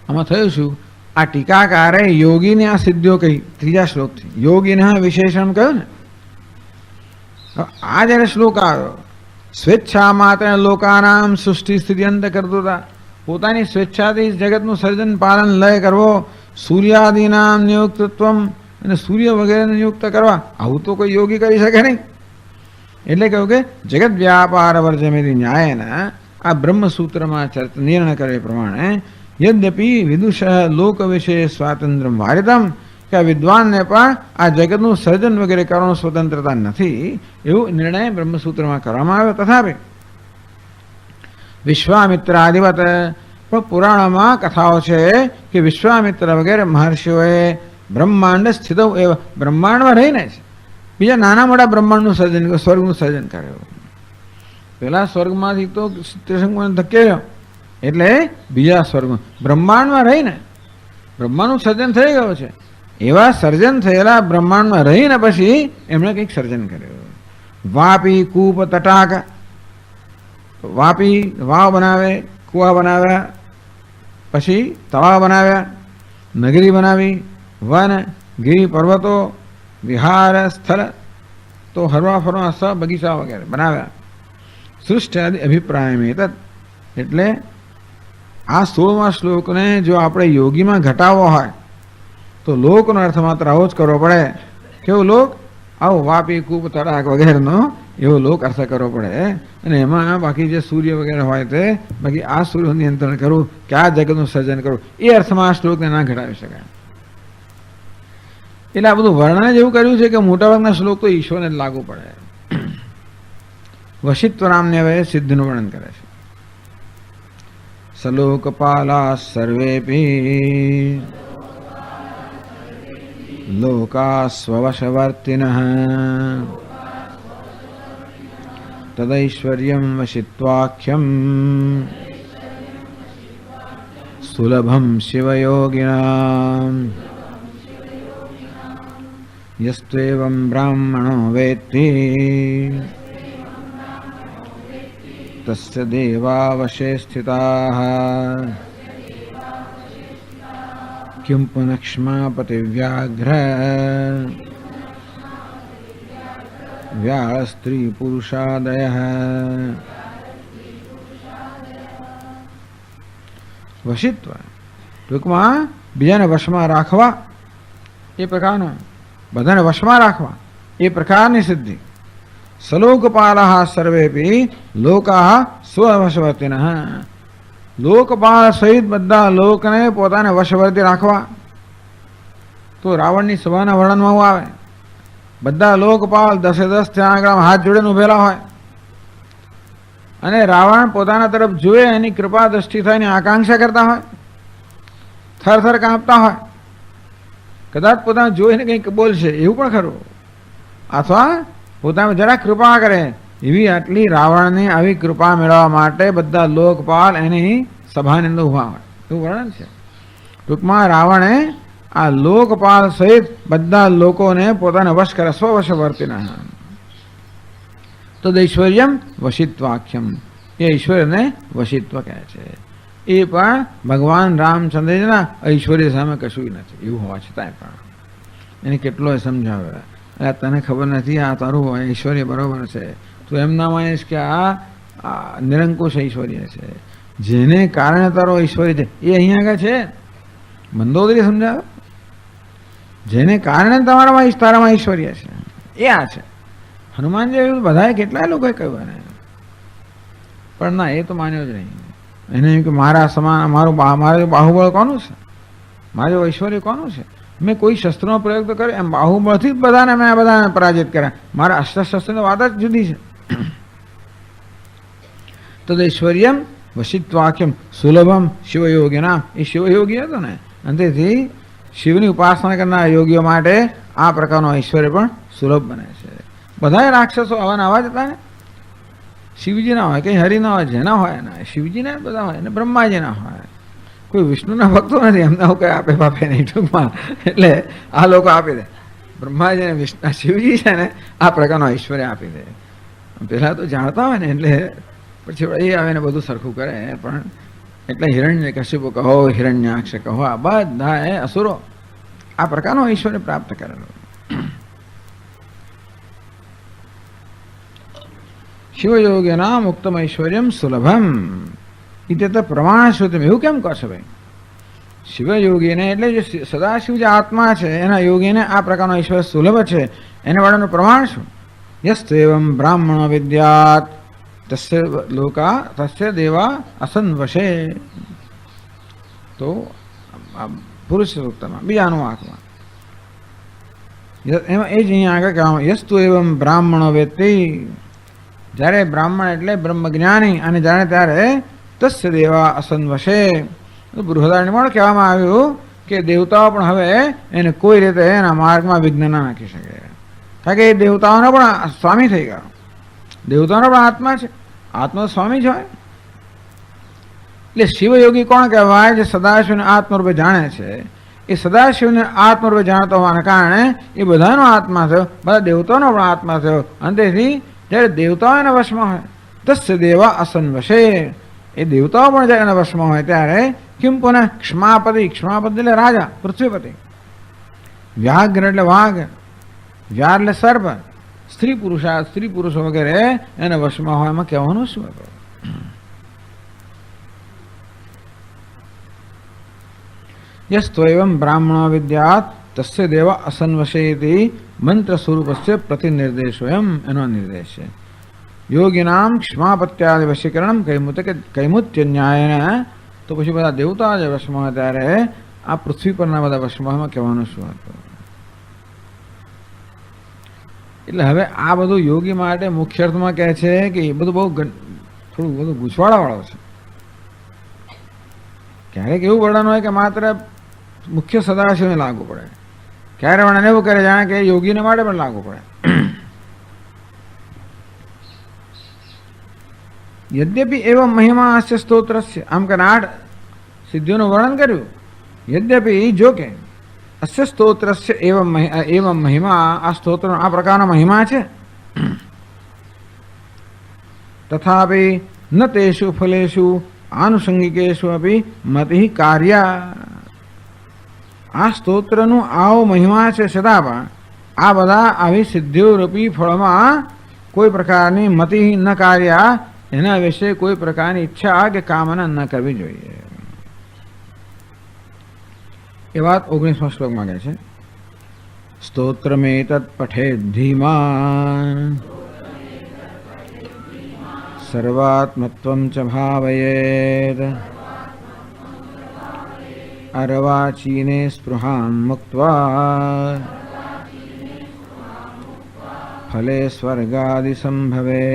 આમાં થયું શું? આ ટીકાકારે યોગીની આ સિદ્ધિઓ કહી ત્રીજા શ્લોકથી. યોગીના વિશેષણ કહ્યું ને. આ જયારે શ્લોક આવ્યો, સ્વેચ્છા માત્ર લોકાનામ સૃષ્ટિ સ્થિતિ અંત કરતો હતા. પોતાની સ્વેચ્છાથી જગતનું સર્જન પાલન લય કરવો, સૂર્યાદિનામ નિયુક્તત્વમ, અને સૂર્ય વગેરેને નિયુક્ત કરવા, આવું તો કોઈ યોગી કરી શકે નહીં. એટલે કહ્યું કે જગત વ્યાપાર વર્જમેથી ન્યાયના આ બ્રહ્મસૂત્રમાં નિર્ણય કરે પ્રમાણે યદ્યપિ વિદુષ લોક વિશે સ્વાતંત્ર્ય વારિતમ, કે આ વિદ્વાનને પણ આ જગતનું સર્જન વગેરે કરવાનું સ્વતંત્રતા નથી, એવું નિર્ણય બ્રહ્મસૂત્રમાં કરવામાં આવ્યો. તથાપિ વિશ્વામિત્ર આદિવત. પણ પુરાણમાં કથાઓ છે કે વિશ્વામિત્ર વગેરે મહર્ષિઓએ બ્રહ્માંડ સ્થિત એવા બ્રહ્માંડમાં રહીને છે બીજા નાના મોટા બ્રહ્માંડનું સર્જન, સ્વર્ગનું સર્જન કર્યું. પેલા સ્વર્ગમાંથી તો ત્રિશંકુને ધકેલ્યો એટલે બીજા સ્વર્ગમાં બ્રહ્માંડમાં રહીને બ્રહ્માંડનું સર્જન થઈ ગયું છે. એવા સર્જન થયેલા બ્રહ્માંડમાં રહીને પછી એમણે કંઈક સર્જન કર્યું. વાપી કૂપ તટાક. વાપી વાવ બનાવે, કુવા બનાવ્યા, પછી તળાવ બનાવ્યા, નગરી બનાવી, વન ગીરી પર્વતો, વિહાર સ્થળ, તો હરવા ફરવા સ્થળ, બગીચા વગેરે બનાવ્યા. સૃષ્ટિ આદિ અભિપ્રાય. એટલે આ 16મા શ્લોકને જો આપણે યોગીમાં ઘટાડવો હોય તો લોકનો અર્થ માત્ર આવો જ કરવો પડે. કેવો લોક? આવો વાપી કૂપ તળાક વગેરેનો એવો લોક અર્થ કરવો પડે. અને એમાં બાકી જે સૂર્ય વગેરે હોય તે બાકી આ સૂર્યનું નિયંત્રણ કરવું કે આ જગતનું સર્જન કરવું એ અર્થમાં આ શ્લોકને ના ઘટાડી શકાય. એટલે આ બધું વર્ણન જેવું કર્યું છે કે મોટાભાગના શ્લોક તો ઈશ્વરને જ લાગુ પડે. વશિત્વ નામને હવે સિદ્ધિનું વર્ણન કરે છે. સલોકપાલા સર્વેપી લોકા સ્વવશવર્તિનઃ તદૈશ્વર્યમ વશિત્વાખ્યમ સુલભમ શિવયોગિનામ યસ્ત્વેવં બ્રાહ્મણો વેત્તિ તસ્ય દેવા વશે સ્થિતાઃ કિં પુનક્ષ્માપતિવ્યાઘ્ર વ્યાળ સ્ત્રી પુરુષાદયઃ. વશિત્વ ટૂંકમાં બીજાને વશમાં રાખવા એ પ્રકારનો, બધાને વશમાં રાખવા એ પ્રકારની સિદ્ધિ. સલોકપાલઃ સર્વેપી લોકાઃ સ્વવશવર્તિનઃ. લોકપાલ સહિત બધા લોકને પોતાને વશવર્તી રાખવા. તો રાવણની સભાના વર્ણનમાં હું આવે, બધા લોકપાલ 10 ત્યાં આગળ હાથ જોડીને ઉભેલા હોય અને રાવણ પોતાના તરફ જોએ એની કૃપા દ્રષ્ટિ થાય એની આકાંક્ષા કરતા હોય, થરથર કાંપતા હોય, કદાચ પોતાને જોઈને કંઈક બોલશે એવું પણ ખરું, અથવા પોતાને જરા કૃપા કરે એવી આટલી રાવણની આવી કૃપા મેળવવા માટે બધા લોકપાલ એની સભાની અંદર ઉભા હોય એવું વર્ણન છે. ટૂંકમાં રાવણે આ લોકપાલ સહિત બધા લોકોને પોતાને વશ કરે, સ્વવશવર્તિનઃ. તદૈશ્વર્યમ વશિત્વાખ્યમ, એ ઐશ્વર્યને વશિત્વ કહે છે. એ પણ ભગવાન રામચંદ્રજીના ઐશ્વર્ય સામે કશું નથી એવું હોવા છતાંય પણ એને કેટલો સમજાવે, તને ખબર નથી આ તારું ઐશ્વર્ય બરોબર છે, તું એમ ના માનીશ કે આ નિરંકુશ ઐશ્વર્ય છે, જેને કારણે તારો ઐશ્વર્ય છે એ અહીંયા આગળ છે. મંદોદરી સમજાવે, જેને કારણે તારામાં ઐશ્વર્ય છે એ આ છે. હનુમાનજી એવું બધાએ કેટલાય લોકોએ કહ્યું એને, પણ ના એ તો માન્યો જ નહીં. એને એમ કે મારા સમાન મારું બાહુબળ કોનું છે, મારું ઐશ્વર્ય કોનું છે, મેં કોઈ શસ્ત્રનો પ્રયોગ તો કર્યો, એમ બાહુબળથી જ બધાને મેં બધાને પરાજિત કર્યા, મારા અસ્ત્રશસ્ત્રની વાત જ જુદી છે. તદૈશ્વર્યમ વશિત્વાખ્યમ સુલભમ શિવયોગીના, એ શિવયોગી હતો ને, અને તેથી શિવની ઉપાસના કરનાર યોગીઓ માટે આ પ્રકારનો ઐશ્વર્ય પણ સુલભ બને છે. બધા રાક્ષસો આવાના આવા જ હતા ને, શિવજી ના હોય, કંઈ હરિ ના હોય, જેના હોય ને શિવજીના બધા હોય ને બ્રહ્માજીના હોય, કોઈ વિષ્ણુના ભક્તો નથી, એમને આવું કંઈ આપે પાપે નહીં ટૂંકમાં. એટલે આ લોકો આપી દે, બ્રહ્માજી ને વિષ્ણુ શિવજી છે ને આ પ્રકારનો ઐશ્વર્ય આપી દે. પહેલાં તો જાણતા હોય ને એટલે પછી એ આવે ને બધું સરખું કરે. પણ એટલે હિરણ્યકશિપુ કહો, હિરણ્યાક્ષ કહો, આ બધા એ અસુરો આ પ્રકારનો ઐશ્વર્ય પ્રાપ્ત કરેલો. શિવયોગીના મુક્તમ ઐશ્વર્યમ સુલભમ ઇતે તો પ્રમાણશ્રુતિમ. એવું કેમ કહો છો ભાઈ? શિવયોગીને એટલે જે સદાશિવ જે આત્મા છે એના યોગીને આ પ્રકારનો ઐશ્વર્ય સુલભ છે, એને વાળાનું પ્રમાણ શું? યસ્તુ એવમ બ્રાહ્મણો વિદ્યાત તસ્ય લોકા તસ્ય દેવા અસન્વશે. તો પુરુષ સૂક્તમાં બીજાનું વાક્યમાં એમાં એ જ અહીંયા આગળ કહેવામાં, યસ્તુ એવમ બ્રાહ્મણો વેત્તિ, જ્યારે બ્રાહ્મણ એટલે બ્રહ્મજ્ઞાની અને જાણે ત્યારે તસ્ય દેવા અસન્વશે. બૃહદારણ્યમાં કહેવામાં આવ્યું કે દેવતાઓ પણ હવે એને કોઈ રીતે એના માર્ગમાં વિઘ્ન ના નાખી શકે, કારણ કે એ દેવતાઓનો પણ સ્વામી થઈ ગયો, દેવતાઓનો પણ આત્મા છે, આત્મા સ્વામી જ હોય. એટલે શિવયોગી કોણ કહેવાય? જે સદાશિવને આત્મરૂપે જાણે છે. એ સદાશિવને આત્મરૂપે જાણતો હોવાના કારણે એ બધાનો આત્મા થયો, બધા દેવતાઓનો પણ આત્મા થયો. અને તેથી જ્યારે દેવતાઓ એના વશમાં હોય તસ્ય દેવા અસન્વશે, એ દેવતાઓ પણ જ્યારે એના વશમાં હોય ત્યારે કિમ પુનઃ ક્ષમાપતિ, ક્ષમાપતિ એટલે રાજા પૃથ્વીપતિ, વ્યાઘ્ર એટલે વાઘ, વ્યાર એટલે સર્પ, સ્ત્રી પુરુષા સ્ત્રી પુરુષો વગેરે એના વશમાં હોય. એમાં કહેવાનું શું હતું? યસ્તો એવમ બ્રાહ્મણો વિદ્યાત તસ્ય દેવા અસન્વશેતિ મંત્ર સ્વરૂપસ્ય પ્રતિનિર્દેશો, એમ એનો નિર્દેશ છે. યોગીનામ ક્ષમાપત્યાદિ વશીકરણમ કૈમુત્ય ન્યાયને. તો પછી બધા દેવતા જે વશમાં હોય ત્યારે આ પૃથ્વી પરના બધા વશમાં કહેવાનું શું હતું? એટલે હવે આ બધું યોગી માટે મુખ્ય અર્થમાં કહે છે કે એ બધું બહુ થોડું બધું ગૂંચવાડાવાળો છે. ક્યારેક એવું વર્ણન હોય કે માત્ર મુખ્ય સદાશિવને લાગુ પડે, ક્યારે વર્ણન એવું કરે જાણે કે યોગીને માટે પણ લાગુ પડે. યદ્યપિ એવમ મહિમા અસ્ય સ્તોત્રસ્ય, આમ કે 8 સિદ્ધિઓનું વર્ણન કર્યું. યદ્યપિ જો કે અસ્ય સ્તોત્રસ્ય એવમ મહિમા, આ સ્તોત્રનો આ પ્રકારનો મહિમા છે. તથાપિ ન તેષુ ફલેષુ આનુષંગિકેષુ અપી મતિ કાર્ય. આ સ્તોત્રનું આવો મહિમા છે છતાં પણ આ બધા આવી સિદ્ધિઓ રૂપી ફળમાં કોઈ પ્રકારની મતિ ન કાર્ય, એના વિશે કોઈ પ્રકારની ઈચ્છા કે કામના ન કરવી જોઈએ. એ વાત 19મા શ્લોકમાં કહે છે. સ્તોત્રમેતત્ પઠેદ્ ધીમાન सर्वात्मत्वं च भावयेत् अर्वाचीने स्पृहां मुक्त्वा फले स्वर्गादि संभवे।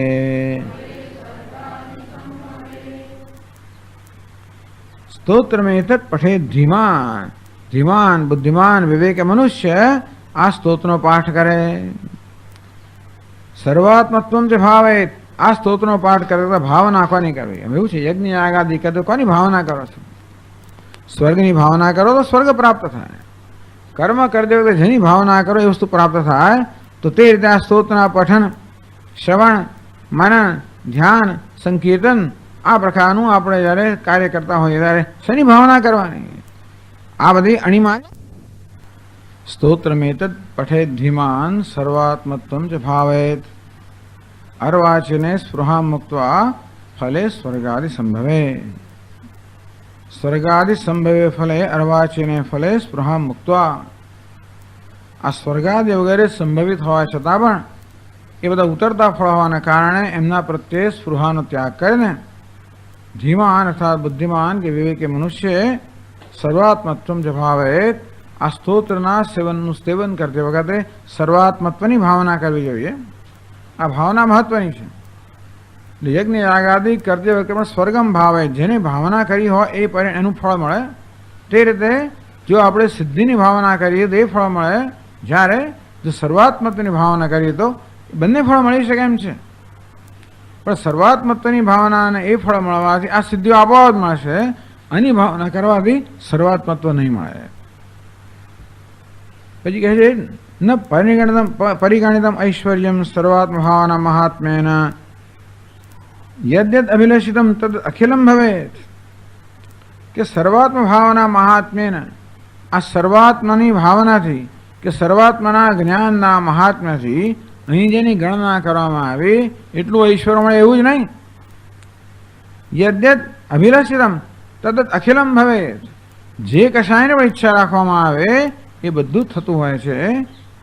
स्तोत्र में तत् पठे धीमान धीमान बुद्धिमान विवेक मनुष्य आ स्तोत्रનો પાઠ કરે। સર્વાત્મત્વમ જ ભાવે આ સ્તોત્રનો પાઠ કરે તો ભાવના કોની કરવી? એવું છે યજ્ઞ યાગાદિ કરે તો કોની ભાવના કરો છો? સ્વર્ગની ભાવના કરો તો સ્વર્ગ પ્રાપ્ત થાય। કર્મ કરી દેવો તો જેની ભાવના કરો એ વસ્તુ પ્રાપ્ત થાય। તો તે રીતે આ સ્તોત્રના પઠન શ્રવણ મનન ધ્યાન સંકીર્તન આ પ્રકારનું આપણે જ્યારે કાર્ય કરતા હોઈએ ત્યારે શેની ભાવના કરવાની? આ બધી અણીમાં સ્તોત્રમેતદ પઠેદ ધીમાન સર્વાત્મત્વમ ચ ભાવેત અર્વાચીને સ્પૃહાં મુક્ત્વા ફલે સ્વર્ગાદિ સંભવે। સ્વર્ગાદિ સંભવે ફલે અર્વાચીને ફલે સ્પૃહાં મુક્ત્વા। આ સ્વર્ગાદિ વગેરે સંભવિત હોવા છતાં પણ એ બધા ઉતરતા ફળ હોવાના કારણે એમના પ્રત્યે સ્પૃહાનો ત્યાગ કરીને ધીમાન અર્થાત બુદ્ધિમાન કે વિવેકી મનુષ્ય સર્વાત્મત્વમ જ ભાવેત આ સ્તોત્રના સેવનનું સેવન કરતી વખતે સર્વાત્મત્વની ભાવના કરવી જોઈએ। આ ભાવના મહત્વની છે। યજ્ઞ યાગાદિ કરતી વખતે પણ સ્વર્ગમ ભાવે જેની ભાવના કરી હોય એ એનું ફળ મળે। તે રીતે જો આપણે સિદ્ધિની ભાવના કરીએ તો એ ફળ મળે, જ્યારે જો સર્વાત્મત્વની ભાવના કરીએ તો બંને ફળ મળી શકે એમ છે। પણ સર્વાત્મત્વની ભાવનાને એ ફળ મળવાથી આ સિદ્ધિઓ આપોઆપ મળશે, આની ભાવના કરવાથી સર્વાત્મત્વ નહીં મળે। પછી કહે છે ન પરિગણિતમ ઐશ્વર્યમ સર્વાત્મ ભાવના મહાત્મ્યેન યદ્યદ અભિલષિતમ તદ અખિલમ ભવેત। કે સર્વાત્મ ભાવના મહાત્મ્યેન આ સર્વાત્માની ભાવનાથી કે સર્વાત્માના જ્ઞાનના મહાત્મ્યથી અહીં જેની ગણના કરવામાં આવી એટલું ઐશ્વર્ય મળે એવું જ નહીં। યદ્યદ અભિલષિતમ તદ અખિલમ ભવેત। જે કશાયને પણ ઈચ્છા રાખવામાં આવે એ બધું જ થતું હોય છે।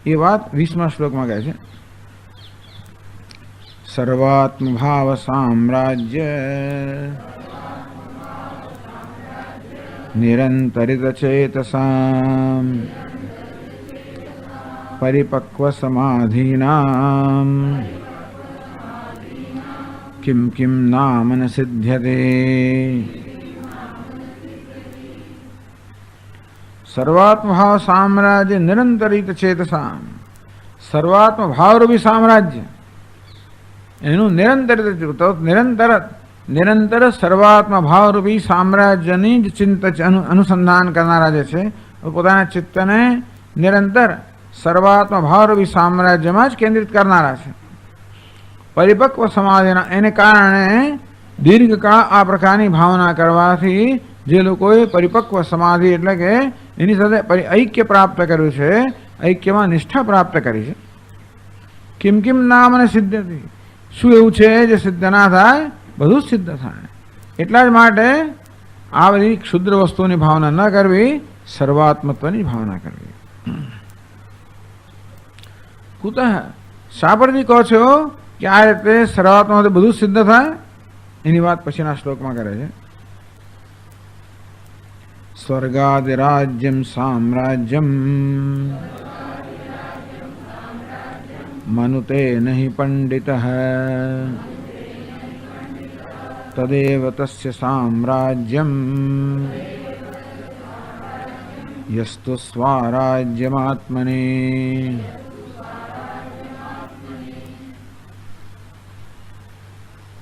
એ વાત 20મા શ્લોકમાં કહે છે સર્વાત્મ ભાવ સામ્રાજ્ય નિરંતરિત ચેતસામ પરિપક્વ સમાધિનામ કિમ કિમ નામ ન સિદ્ધ્યતે। સર્વાત્મ ભાવ સામ્રાજ્ય નિરંતરિત ચેતસામ સર્વાત્મ ભાવરૂપી સામ્રાજ્ય એનું નિરંતર સર્વાત્મ ભાવરૂપી સામ્રાજ્યની જ અનુસંધાન કરનારા જે છે પોતાના ચિત્તને નિરંતર સર્વાત્મ ભાવરૂપી સામ્રાજ્યમાં જ કેન્દ્રિત કરનારા છે। પરિપક્વ સમાધિના એને કારણે દીર્ઘકાળ આ પ્રકારની ભાવના કરવાથી જે લોકોએ પરિપક્વ સમાધિ એટલે કે એની સાથે ઐક્ય પ્રાપ્ત કર્યું છે, ઐક્યમાં નિષ્ઠા પ્રાપ્ત કરી છે। કિમ કિમ નામ અને સિદ્ધથી શું એવું છે જે સિદ્ધ ના થાય? બધું જ સિદ્ધ થાય। એટલા જ માટે આ બધી ક્ષુદ્ર વસ્તુની ભાવના ન કરવી, સર્વાત્મત્વની ભાવના કરવી। કુતઃ શા પરથી કહો છો કે આ રીતે સર્વાત્મા બધું સિદ્ધ થાય? એની વાત પછીના શ્લોકમાં કરે છે સ્વર્ગાદિરાજ્યમ સામ્રાજ્યમ મનુતે નહિ પંડિતઃ તદેવ તસ્ય સામ્રાજ્યમ યસ્તુ સ્વરાજ્યમાત્મને।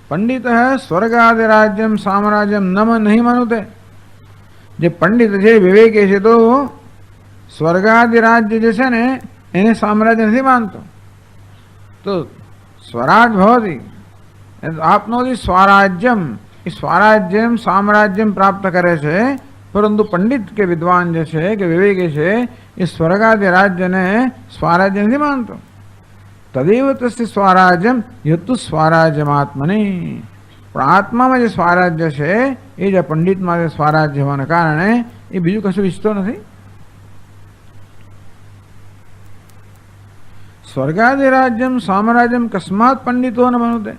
પંડિત સ્વર્ગાદિરાજ્યમ સામ્રાજ્યમ નહીં મનુતે। જે પંડિત છે વિવેકી છે તો સ્વર્ગાદિરાજ્ય જે છે ને એને સામ્રાજ્ય નથી માનતો। તો સ્વરાજ ભવતી આપનોથી સ્વરાજ્યમ એ સ્વરાજ્યમ સામ્રાજ્યમ પ્રાપ્ત કરે છે, પરંતુ પંડિત કે વિદ્વાન જે છે કે વિવેકી છે એ સ્વર્ગાદિ રાજ્યને સ્વરાજ્ય નથી માનતો। તદેવ તસ્ય સ્વરાજ્યમ યતુ સ્વરાજ્યમાત્મને। પણ આત્મામાં જે સ્વરાજ્ય છે એ જે પંડિતમાં જે સ્વરાજ્ય હોવાને કારણે એ બીજું કશું ઈચ્છતો નથી। સ્વર્ગાદિ રાજ્યમ સામ્રાજ્યમ કસ્માત પંડિતો ન મનુતે।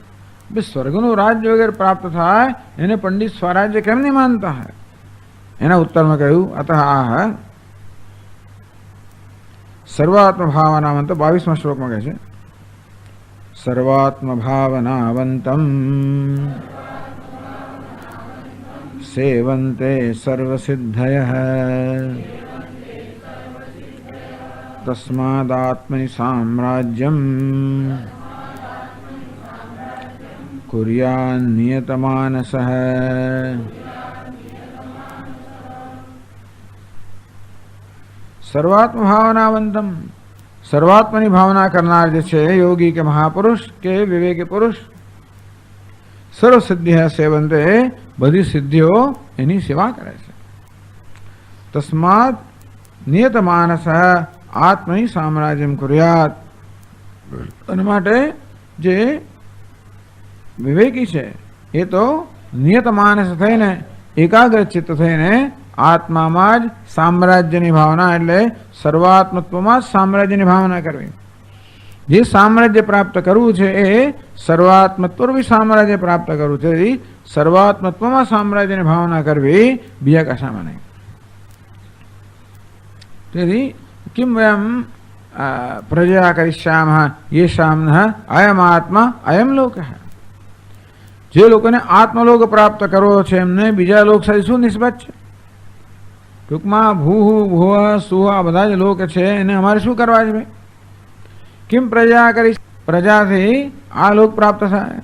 સ્વર્ગનું રાજ્ય વગેરે પ્રાપ્ત થાય એને પંડિત સ્વરાજ્ય કેમ નહીં માનતા હૈ? એના ઉત્તરમાં કહ્યું અતઃ આહ સર્વાત્મ ભાવનાવંત 22મા શ્લોકમાં કહે છે સર્વાત્મ ભાવનાવંતમ સેવન્તે સર્વસિદ્ધયઃ તસ્માદાત્મનિ સામ્રાજ્યમ કુર્યાન નિયતમાનસઃ. સર્વાત્મ ભાવનાવંતમ, સર્વાત્મની ભાવના કરનાર જે છે યોગી કે મહાપુરુષ કે વિવેકી પુરુષ, સર્વ સિદ્ધિ સેવંતે, બધી સિદ્ધિઓ એની સેવા કરે છે. તસ્માત નિયત માનસ આત્મની સામ્રાજ્યમ કુર્યાત, અને માટે જે વિવેકી છે એ તો નિયત માનસ થઈને એકાગ્ર ચિત્ત થઈને આત્મામાં જ સામ્રાજ્યની ભાવના એટલે સર્વાત્મત્વમાં જ સામ્રાજ્યની ભાવના કરવી. જે સામ્રાજ્ય પ્રાપ્ત કરવું છે એ સર્વાત્મત્વ સામ્રાજ્ય પ્રાપ્ત કરવું છે. સર્વાત્મત્વમાં સામ્રાજ્યની ભાવના કરવી, બીજા કશામાં નહીં. તેથી કિમ વયમ પ્રજા કરિષ્યામઃ યેષામ્નઃ અયમ આત્મા અયમ લોકઃ. જે લોકોને આત્મલોક પ્રાપ્ત કરવો છે એમને બીજા લોક સાથે શું નિસ્બત છે? ટૂંકમાં ભૂ ભુવ સુહ આ બધા જ લોક છે એને અમારે શું કરવા છે? ભાઈ કિમ પ્રજા કરી, પ્રજાથી આ લોક પ્રાપ્ત થાય.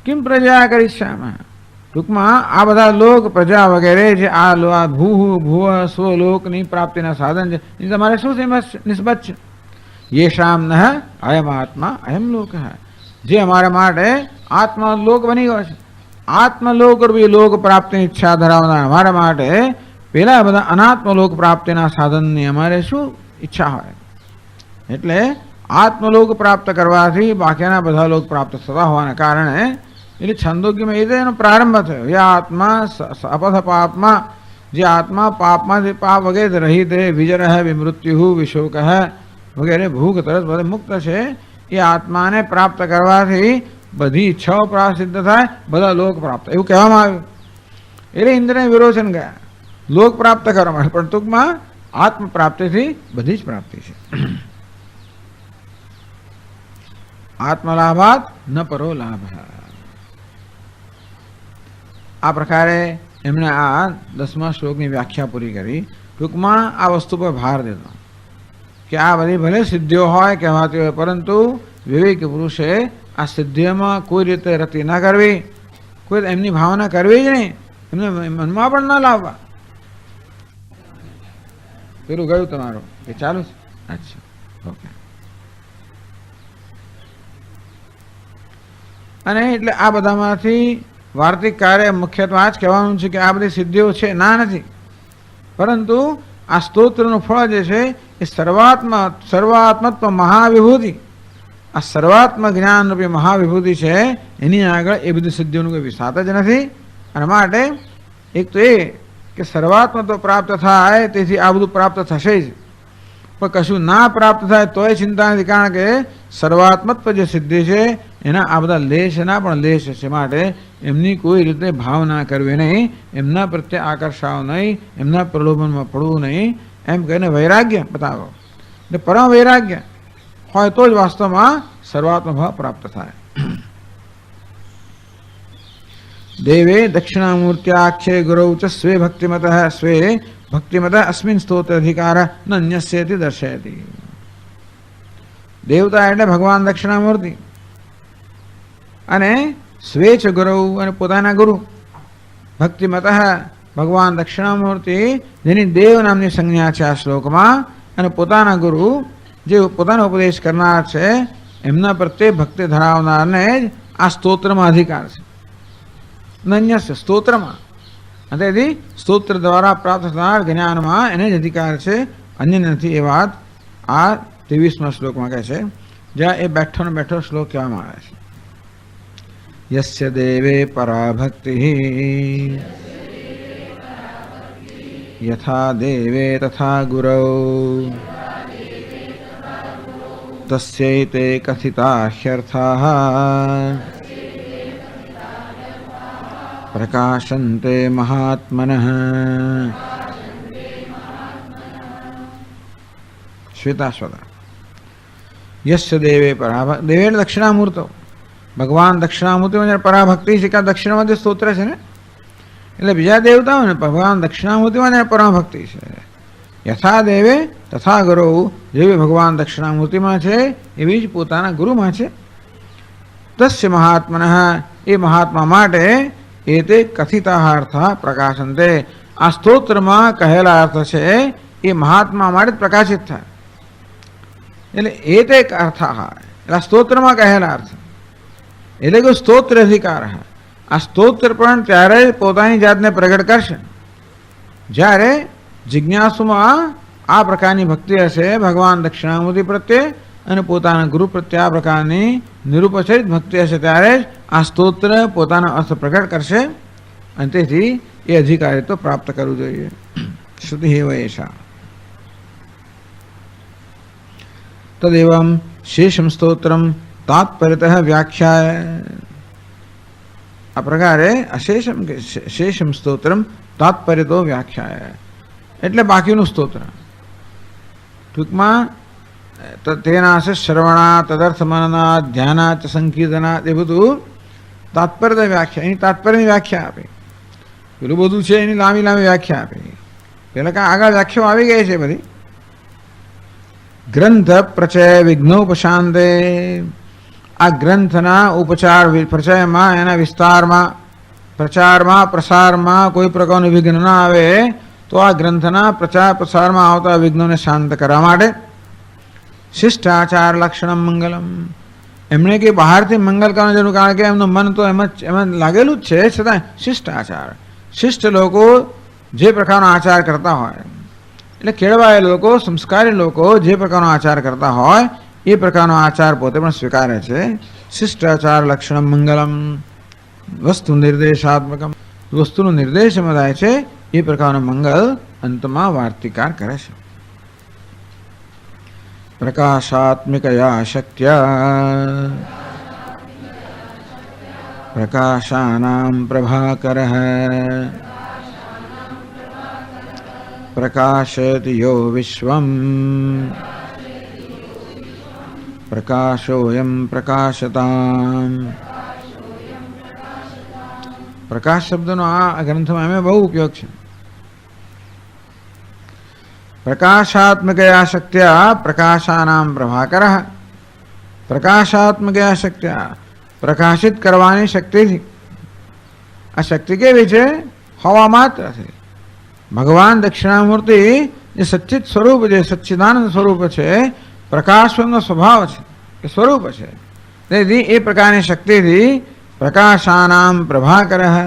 કિમ પ્રજા કરિષ્યામઃ, ટૂંકમાં આ બધા લોક પ્રજા વગેરે જે આ ભૂ ભુવ સ્વ લોકની પ્રાપ્તિના સાધન છે એ તમારે શું નિસ્બત છે? યેષામ્નઃ અયમ આત્મા અયમ લોકઃ, જે અમારા માટે આત્મલોક બની ગયો છે. આત્મલોક રૂપી લોક પ્રાપ્તિની ઈચ્છા ધરાવનાર અમારા માટે પેલા બધા અનાત્મલોક પ્રાપ્તિના સાધનની અમારે શું ઈચ્છા હોય? એટલે આત્મલોક પ્રાપ્ત કરવાથી બાકીના બધા લોક પ્રાપ્ત થતા હોવાના કારણે એટલે છંદોગ્યમાં એ એનો પ્રારંભ થયો. એ આત્મા અપથ પાપમાં, જે આત્મા પાપમાંથી પાપ વગેરે રહિત વિજરહ વિમૃત્યુ વિશોક વગેરે ભૂખ તરસ બધે મુક્ત છે. એ આત્માને પ્રાપ્ત કરવાથી બધી ઈચ્છાઓ સિદ્ધ થાય, બધા લોક પ્રાપ્ત, એવું કહેવામાં આવ્યું. એટલે ઇન્દ્રને વિરોચન ગયા લોક પ્રાપ્ત કરવા માટે, પણ ટૂંકમાં આત્મ પ્રાપ્તિથી બધી જ પ્રાપ્તિ છે. આત્મલાભાત ન પરો લાભ. આ પ્રકારે એમણે આ 10મા શ્લોકની વ્યાખ્યા પૂરી કરી. ટૂંકમાં આ વસ્તુ પર ભાર દેતો કે આ બધી ભલે સિદ્ધિઓ હોય કહેવાતી હોય, પરંતુ વિવેકી પુરુષે આ સિદ્ધિઓમાં કોઈ રીતે રતિ ના કરવી, કોઈ એમની ભાવના કરવી જ નહીં, એમને મનમાં પણ ના લાવવા. પેલું ગયું તમારું કે ચાલુ છે? અચ્છા, ઓકે. અને એટલે આ બધામાંથી વાર્તિક કાર્ય મુખ્યત્વે આ જ કહેવાનું છે કે આ બધી સિદ્ધિઓ છે ના નથી, પરંતુ આ સ્તોત્રનું ફળ જે છે એ સર્વાત્મત્વ મહાવિભૂતિ, આ સર્વાત્મ જ્ઞાનરૂપી મહાવિભૂતિ છે, એની આગળ એ બધી સિદ્ધિઓનું કોઈ વિસાત જ નથી. અને માટે એક તો એ કે સર્વાત્મત્વ પ્રાપ્ત થાય તેથી આ બધું પ્રાપ્ત થશે જ, પણ કશું ના પ્રાપ્ત થાય તોય ચિંતા નથી, કારણ કે સર્વાત્મત્વ જે સિદ્ધિ છે એના આ બધા લેશ ના પણ લેશ છે. માટે એમની કોઈ રીતે ભાવના કરવી નહીં, એમના પ્રત્યે આકર્ષાવ નહીં, એમના પ્રલોભનમાં પડવું નહીં, એમ કહીને વૈરાગ્ય બતાવો. એટલે પરમ વૈરાગ્ય હોય તો જ વાસ્તવમાં સર્વાત્મ ભાવ પ્રાપ્ત થાય. દેવે દક્ષિણામૂર્ત્યાખ્યે ગુરૌ ચ સ્વે ભક્તિમત અસ્મિન સ્તોત્ર અધિકાર ન અન્યસ્યેતિ દર્શયતિ. દેવતા એટલે ભગવાન દક્ષિણામૂર્તિ, અને સ્વે ચ ગુરૌ અને પોતાના ગુરુ, ભક્તિમત ભગવાન દક્ષિણામૂર્તિ જેની દેવ નામની સંજ્ઞા છે આ શ્લોકમાં, અને પોતાના ગુરુ જે પોતાનો ઉપદેશ કરનાર છે એમના પ્રત્યે ભક્તિ ધરાવનારને જ આ સ્તોત્રમાં અધિકાર છે. અન્ય સ્તોત્રમાં, તેથી સ્તોત્ર દ્વારા પ્રાપ્ત થનાર જ્ઞાનમાં એને જ અધિકાર છે, અન્ય નથી. એ વાત આ 23મા શ્લોકમાં કહે છે, જ્યાં એ બેઠો ને બેઠો શ્લોક કહેવામાં આવે છે. યસ્ય દેવે પરા ભક્તિ યથા દેવે તથા ગુરૌ તસ્યૈતે કથિતા હ્યર્થાઃ प्रकाशन्ते महात्मनः। श्वेताश्वतः यस्य देवे पराभक्ति, देवेन दक्षिणामूर्तो, ભગવાન દક્ષિણામૂર્તિ પરાભક્તિ છે કે દક્ષિણામાં જે સ્તોત્ર છે ને, એટલે બીજા દેવતાઓને ભગવાન દક્ષિણામૂર્તિમાં જ પરાભક્તિ છે. યથા દેવે તથા ગુરુ, જેવી ભગવાન દક્ષિણામૂર્તિમાં છે એવી જ પોતાના ગુરુમાં છે. તસ્ય મહાત્મનઃ, એ મહાત્મા માટે એ તે કથિતા અર્થા પ્રકાશંતે, આ સ્તોત્રમાં કહેલા અર્થ છે એ મહાત્મા માટે જ પ્રકાશિત થાય. એટલે એ તે અર્થ, એટલે સ્તોત્રમાં કહેલા અર્થ એટલે કે સ્તોત્ર અધિકાર. આ સ્તોત્ર પણ ત્યારે પોતાની જાતને પ્રગટ કરશે જ્યારે જિજ્ઞાસુમાં આ પ્રકારની ભક્તિ હશે ભગવાન દક્ષિણામૂર્તિ પ્રત્યે અને પોતાના ગુરુ પ્રત્યે આ પ્રકારની નિરુપચરિત ભક્તિ હશે ત્યારે જ આ સ્તોત્ર પોતાનો અર્થ પ્રગટ કરશે અને તેથી એ અધિકારી તો પ્રાપ્ત કરવું જોઈએ. શ્રુતિ એવ એષા તદેવમ શેષમ સ્તોત્રમ તાત્પર્યતઃ વ્યાખ્યાય. આ પ્રકારે શેષમ સ્તોત્રમ તાત્પર્યતો વ્યાખ્યાય એટલે બાકીનું સ્તોત્ર ટૂંકમાં તેના છે શ્રવણા તદર્થ મનના ધ્યાના ચ સંકીર્તના, એ બધું તાત્પર્ય વ્યાખ્યા, એની તાત્પર્યની વ્યાખ્યા આપી. પેલું બધું છે એની લાંબી લાંબી વ્યાખ્યા આપી. પેલા કાંઈ આગળ વ્યાખ્યાઓ આવી ગઈ છે બધી. ગ્રંથ પ્રચય વિઘ્નોપશાંતે, આ ગ્રંથના ઉપચાર પ્રચયમાં, એના વિસ્તારમાં, પ્રચારમાં, પ્રસારમાં કોઈ પ્રકારનું વિઘ્ન ન આવે તો આ ગ્રંથના પ્રચાર પ્રસારમાં આવતા વિઘ્નોને શાંત કરવા માટે શિષ્ટાચાર લક્ષણમ મંગલમ, એમણે કે બહારથી મંગલ કરવાનું જરૂર, કારણ કે એમનું મન તો એમાં લાગેલું જ છે, છતાં શિષ્ટાચાર, શિષ્ટ લોકો જે પ્રકારનો આચાર કરતા હોય, એટલે કેળવાયેલા લોકો, સંસ્કારી લોકો જે પ્રકારનો આચાર કરતા હોય એ પ્રકારનો આચાર પોતે પણ સ્વીકારે છે. શિષ્ટાચાર લક્ષણમ મંગલમ વસ્તુ નિર્દેશાત્મકમ, વસ્તુનો નિર્દેશ એમાં થાય છે એ પ્રકારનો મંગલ અંતમાં વાર્તિકાર કરે છે. પ્રકાશાત્મિકયા શક્ત્યા પ્રકાશાનાં પ્રભાકરઃ પ્રકાશયતિ યો વિશ્વમ પ્રકાશોયમ પ્રકાશતામ. પ્રકાશ શબ્દનો આ ગ્રંથમાં એમ બહુ ઉપયોગ છે. પ્રકાશાત્મકયા શક્ત્યા પ્રકાશાનામ પ્રભાકરઃ, પ્રકાશાત્મકયા શક્ત્યા પ્રકાશિત કરવાની શક્તિથી. આ શક્તિ કેવી છે? હવા માત્રથી. ભગવાન દક્ષિણામૂર્તિ જે સચ્ચિત સ્વરૂપ છે, સચ્ચિદાનંદ સ્વરૂપ છે, પ્રકાશનો સ્વભાવ છે, એ સ્વરૂપ છે. તેથી એ પ્રકારની શક્તિથી પ્રકાશાનામ પ્રભાકરઃ,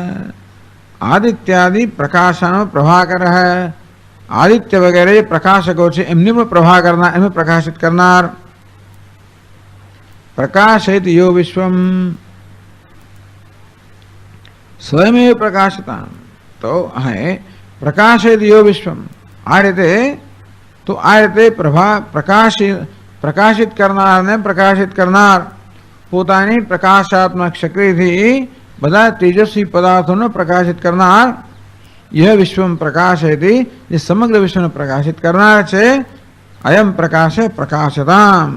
આદિત્યાદિ પ્રકાશનો પ્રભાકરઃ, આદિત્ય વગેરે પ્રકાશકો છે એમની પણ પ્રભા કરનાર, એમને પ્રકાશિત કરનાર. પ્રકાશિત યો વિશ્વમ સ્વયમેવ પ્રકાશતા, તો હા પ્રકાશિત યો વિશ્વમ, આ રીતે તો આ રીતે પ્રકાશિત કરનારને પ્રકાશિત કરનાર, પોતાની પ્રકાશાત્મક શક્તિથી બધા તેજસ્વી પદાર્થોને પ્રકાશિત કરનાર. यह विश्व प्रकाशयति, ये समग्र विश्व प्रकाशित करना है. अयम प्रकाश प्रकाशताम,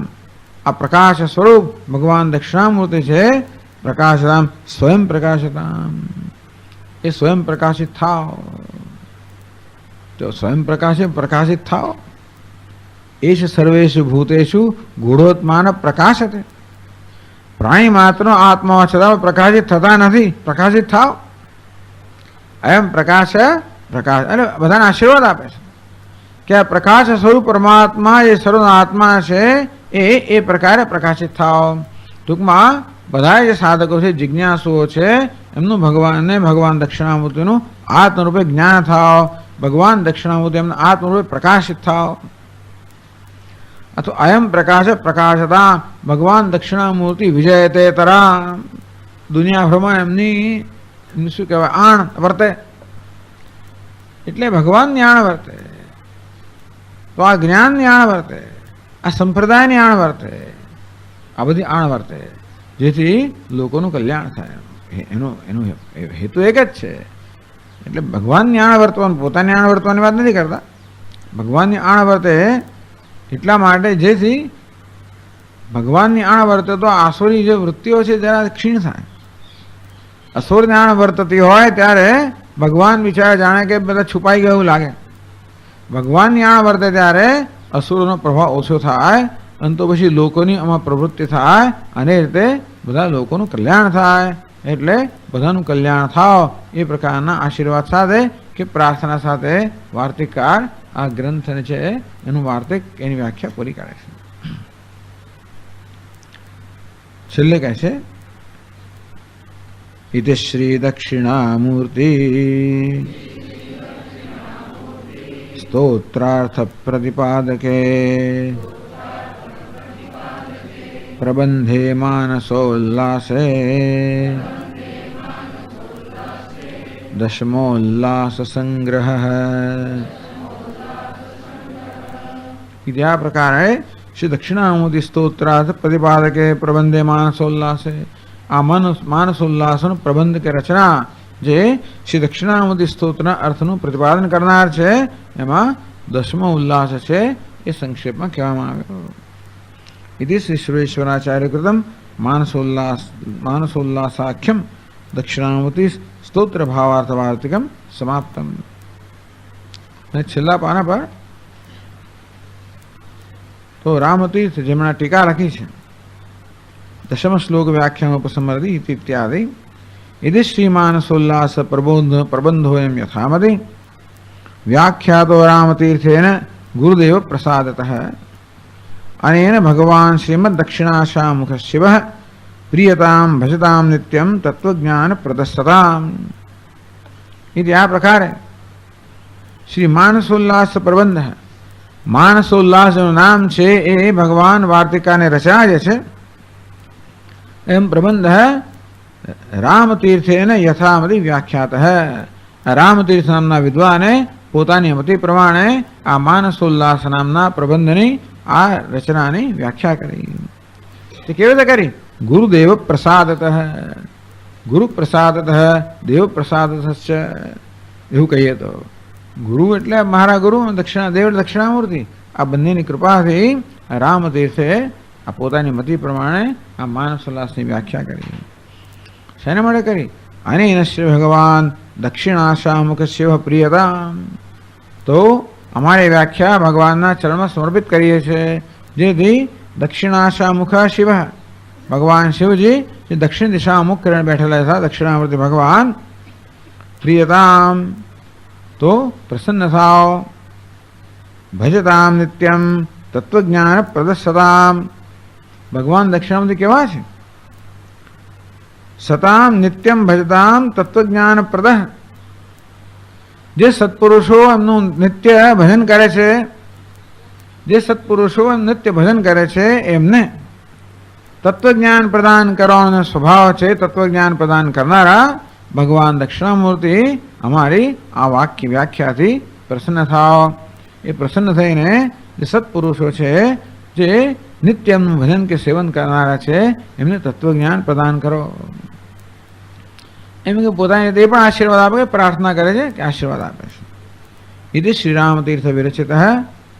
आ प्रकाश स्वरूप भगवान दक्षिणामूर्ति है. प्रकाशताम स्वयं प्रकाशताम, ये स्वयं प्रकाशित थाओ. तो स्वयं प्रकाशित थाओ. एष सर्वेषु भूतेषु गूढ़ोत्मान प्रकाशते. प्राणी मात्र आत्मा छता प्रकाशित थता नहीं, प्रकाशित थाओ. એમ પ્રકાશ પ્રકાશ અને બધાને આશીર્વાદ આપે છે કે આ પ્રકાશ સ્વરૂપ પરમાત્મા એ સર્વનો આત્મા છે એ પ્રકારે પ્રકાશિત થાવ. ટૂંકમાં બધા જે સાધકો છે, જિજ્ઞાસુઓ છે, એમનું ભગવાન દક્ષિણામૂર્તિનું આત્મરૂપે જ્ઞાન થાવ. ભગવાન દક્ષિણામૂર્તિ એમના આત્મરૂપે પ્રકાશિત થાવ. અથવા અયમ પ્રકાશ પ્રકાશતા ભગવાન દક્ષિણામૂર્તિ વિજયતે તરા, દુનિયાભરમાં એમની શું કહેવાય આણ વર્તે, એટલે ભગવાનની આણ વર્તે, તો આ જ્ઞાનની આણ વર્તે, આ સંપ્રદાયની આણ વર્તે, આ બધી આણ વર્તે, જેથી લોકોનું કલ્યાણ થાય. એનું એનું હેતુ એક જ છે. એટલે ભગવાનની આણ વર્તવાનું, પોતાની આણ વર્તવાની વાત નથી કરતા. ભગવાનની આણ વર્તે એટલા માટે જેથી ભગવાનની આણ વર્તે તો આસુરી જે વૃત્તિઓ છે જરા ક્ષીણ થાય. અસુરની આણ વર્તતી હોય ત્યારે ભગવાન બિચારા જાણે કે બધા છુપાઈ ગયું લાગે. ભગવાનની આણ વર્તે ત્યારે અસુરોનો પ્રભાવ ઓછો થાય અને તો પછી લોકોની આમાં પ્રવૃત્તિ થાય અને એ રીતે બધા લોકોનું કલ્યાણ થાય. એટલે બધાનું કલ્યાણ થાવ એ પ્રકારના આશીર્વાદ સાથે કે પ્રાર્થના સાથે વાર્તિકકાર આ ગ્રંથને છે એનું વાર્તિક એની વ્યાખ્યા પૂરી કરે છે. છેલ્લે કહે છે ઇતિ શ્રી દક્ષિણામૂર્તિ સ્તોત્રાર્થ પ્રતિપાદકે પ્રબંધે માનસોલ્લાસે દશમોલ્લાસ સંગ્રહ. આ પ્રકારે શ્રી દક્ષિણામૂર્તિ સ્તોત્રાર્થ પ્રતિપાદકે પ્રબંધે માનસોલ્લાસે, આ માનસોલ્લાસનો પ્રબંધ કે રચના જે શ્રી દક્ષિણામૂર્તિ સ્તોત્રના અર્થનું પ્રતિપાદન કરનાર છે એમાં દસમો ઉલ્લાસ છે એ સંક્ષેપમાં કહેવામાં આવ્યો. ઇતિ શ્રી સુરેશ્વરાચાર્ય કૃતમ માનસોલ્લાસાખ્યમ દક્ષિણામૂર્તિ સ્તોત્ર ભાવાર્થ વાર્તિકમ સમાપ્તમ. અને છેલ્લા પાના પર તો રામતીર્થ જેમણે ટીકા લખી છે દશમ શ્લોક વ્યાખ્યાન ઉપસમર્દી ઇત્યાદિ. ઇતિ શ્રી માનસોલ્લાસ પ્રબંધોયમ યથામતિ વ્યાખ્યાતો રામતીર્થેન ગુરુદેવ પ્રસાદતઃ અનેન ભગવાન શ્રીમદ દક્ષિણાશામુખ શિવ પ્રિયતામ ભજતામ નિત્યમ તત્વજ્ઞાન પ્રદર્શતામ. ઇતિ આ પ્રકારે શ્રી માનસોલ્લાસ પ્રબંધ, માનસોલ્લાસનું નામ છે એ ભગવાન વાર્તિકાને રચના જે છે એમ પ્રબંધ રામતીર્થેન યથામતિ વ્યાખ્યાત. રામતીર્થ નામના વિદ્વાને પોતાની મતિ પ્રમાણે આ માનસોલ્લાસ નામના પ્રબંધની આ રચનાની વ્યાખ્યા કરી. તે કેવી રીતે કરી? ગુરુદેવ પ્રસાદત, ગુરુ પ્રસાદત દેવ પ્રસાદત એવું કહીએ તો ગુરુ એટલે મારા ગુરુ દેવ દક્ષિણામૂર્તિ આ બંનેની કૃપાથી રામતીર્થે આ પોતાની મતિ પ્રમાણે આ માનસોલ્લાસની વ્યાખ્યા કરી. શેના માટે કરી? અનેન શ્રી ભગવાન દક્ષિણાશામુખ શિવ પ્રિયતા. તો અમારી વ્યાખ્યા ભગવાનના ચરણમાં સમર્પિત કરીએ છીએ જેથી દક્ષિણાશામુખ શિવ ભગવાન શિવજી જે દક્ષિણ દિશામુખ કરીને બેઠેલા હતા દક્ષિણામૂર્તિ ભગવાન પ્રિયતામ તો પ્રસન્ન થાઓ, ભજતામ નિત્યમ તત્વજ્ઞાન પ્રદર્શતામ. ભગવાન દક્ષિણામૂર્તિ કેવા છે? સતામ નિત્યમ ભજતામ તત્વજ્ઞાન પ્રદ. જે સત્પુરુષો એમનું નિત્ય ભજન કરે છે, જે સત્પુરુષો એમ નિત્ય ભજન કરે છે એમને તત્વજ્ઞાન પ્રદાન કરવાનો સ્વભાવ છે. તત્વજ્ઞાન પ્રદાન કરનારા ભગવાન દક્ષિણામૂર્તિ અમારી આ વાક્ય વ્યાખ્યાથી પ્રસન્ન થાઓ. એ પ્રસન્ન થઈને જે સત્પુરુષો છે જે નિત્ય એમનું ભજન કે સેવન કરનારા છે એમને તત્વજ્ઞાન પ્રદાન કરો. એમ કે પોતાની તે પણ આશીર્વાદ આપે, પ્રાર્થના કરે છે કે આશીર્વાદ આપે છે. ઇતિ શ્રીરામતીર્થ વિરચિત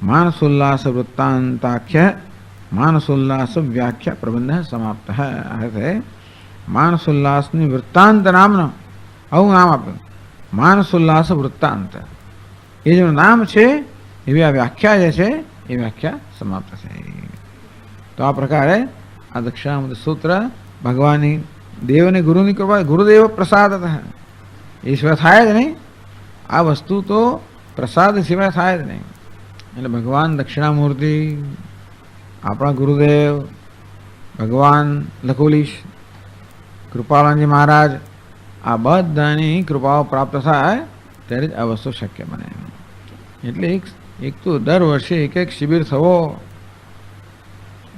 માનસોલ્લાસ વૃત્તાંતાખ્ય માનસોલ્લાસ વ્યાખ્યા પ્રબંધ સમાપ્ત. અર્થે માનસોલ્લાસની વૃત્તાંત નામનો આવું નામ આપ્યું, માનસોલ્લાસ વૃત્તાંત. એ જેનું નામ છે એવી આ વ્યાખ્યા જે છે એ વ્યાખ્યા સમાપ્ત થઈ. તો આ પ્રકારે આ દક્ષિણામૂર્તિ સૂત્ર ભગવાનની દેવને ગુરુની કૃપા, ગુરુદેવ પ્રસાદ એ સિવાય થાય જ નહીં. આ વસ્તુ તો પ્રસાદ સિવાય થાય જ નહીં. એટલે ભગવાન દક્ષિણામૂર્તિ, આપણા ગુરુદેવ ભગવાન લકુલીશ, કૃપાળાજી મહારાજ આ બધાની કૃપાઓ પ્રાપ્ત થાય ત્યારે જ આ વસ્તુ શક્ય બને. એટલે એક તો દર વર્ષે એક શિબિર થવો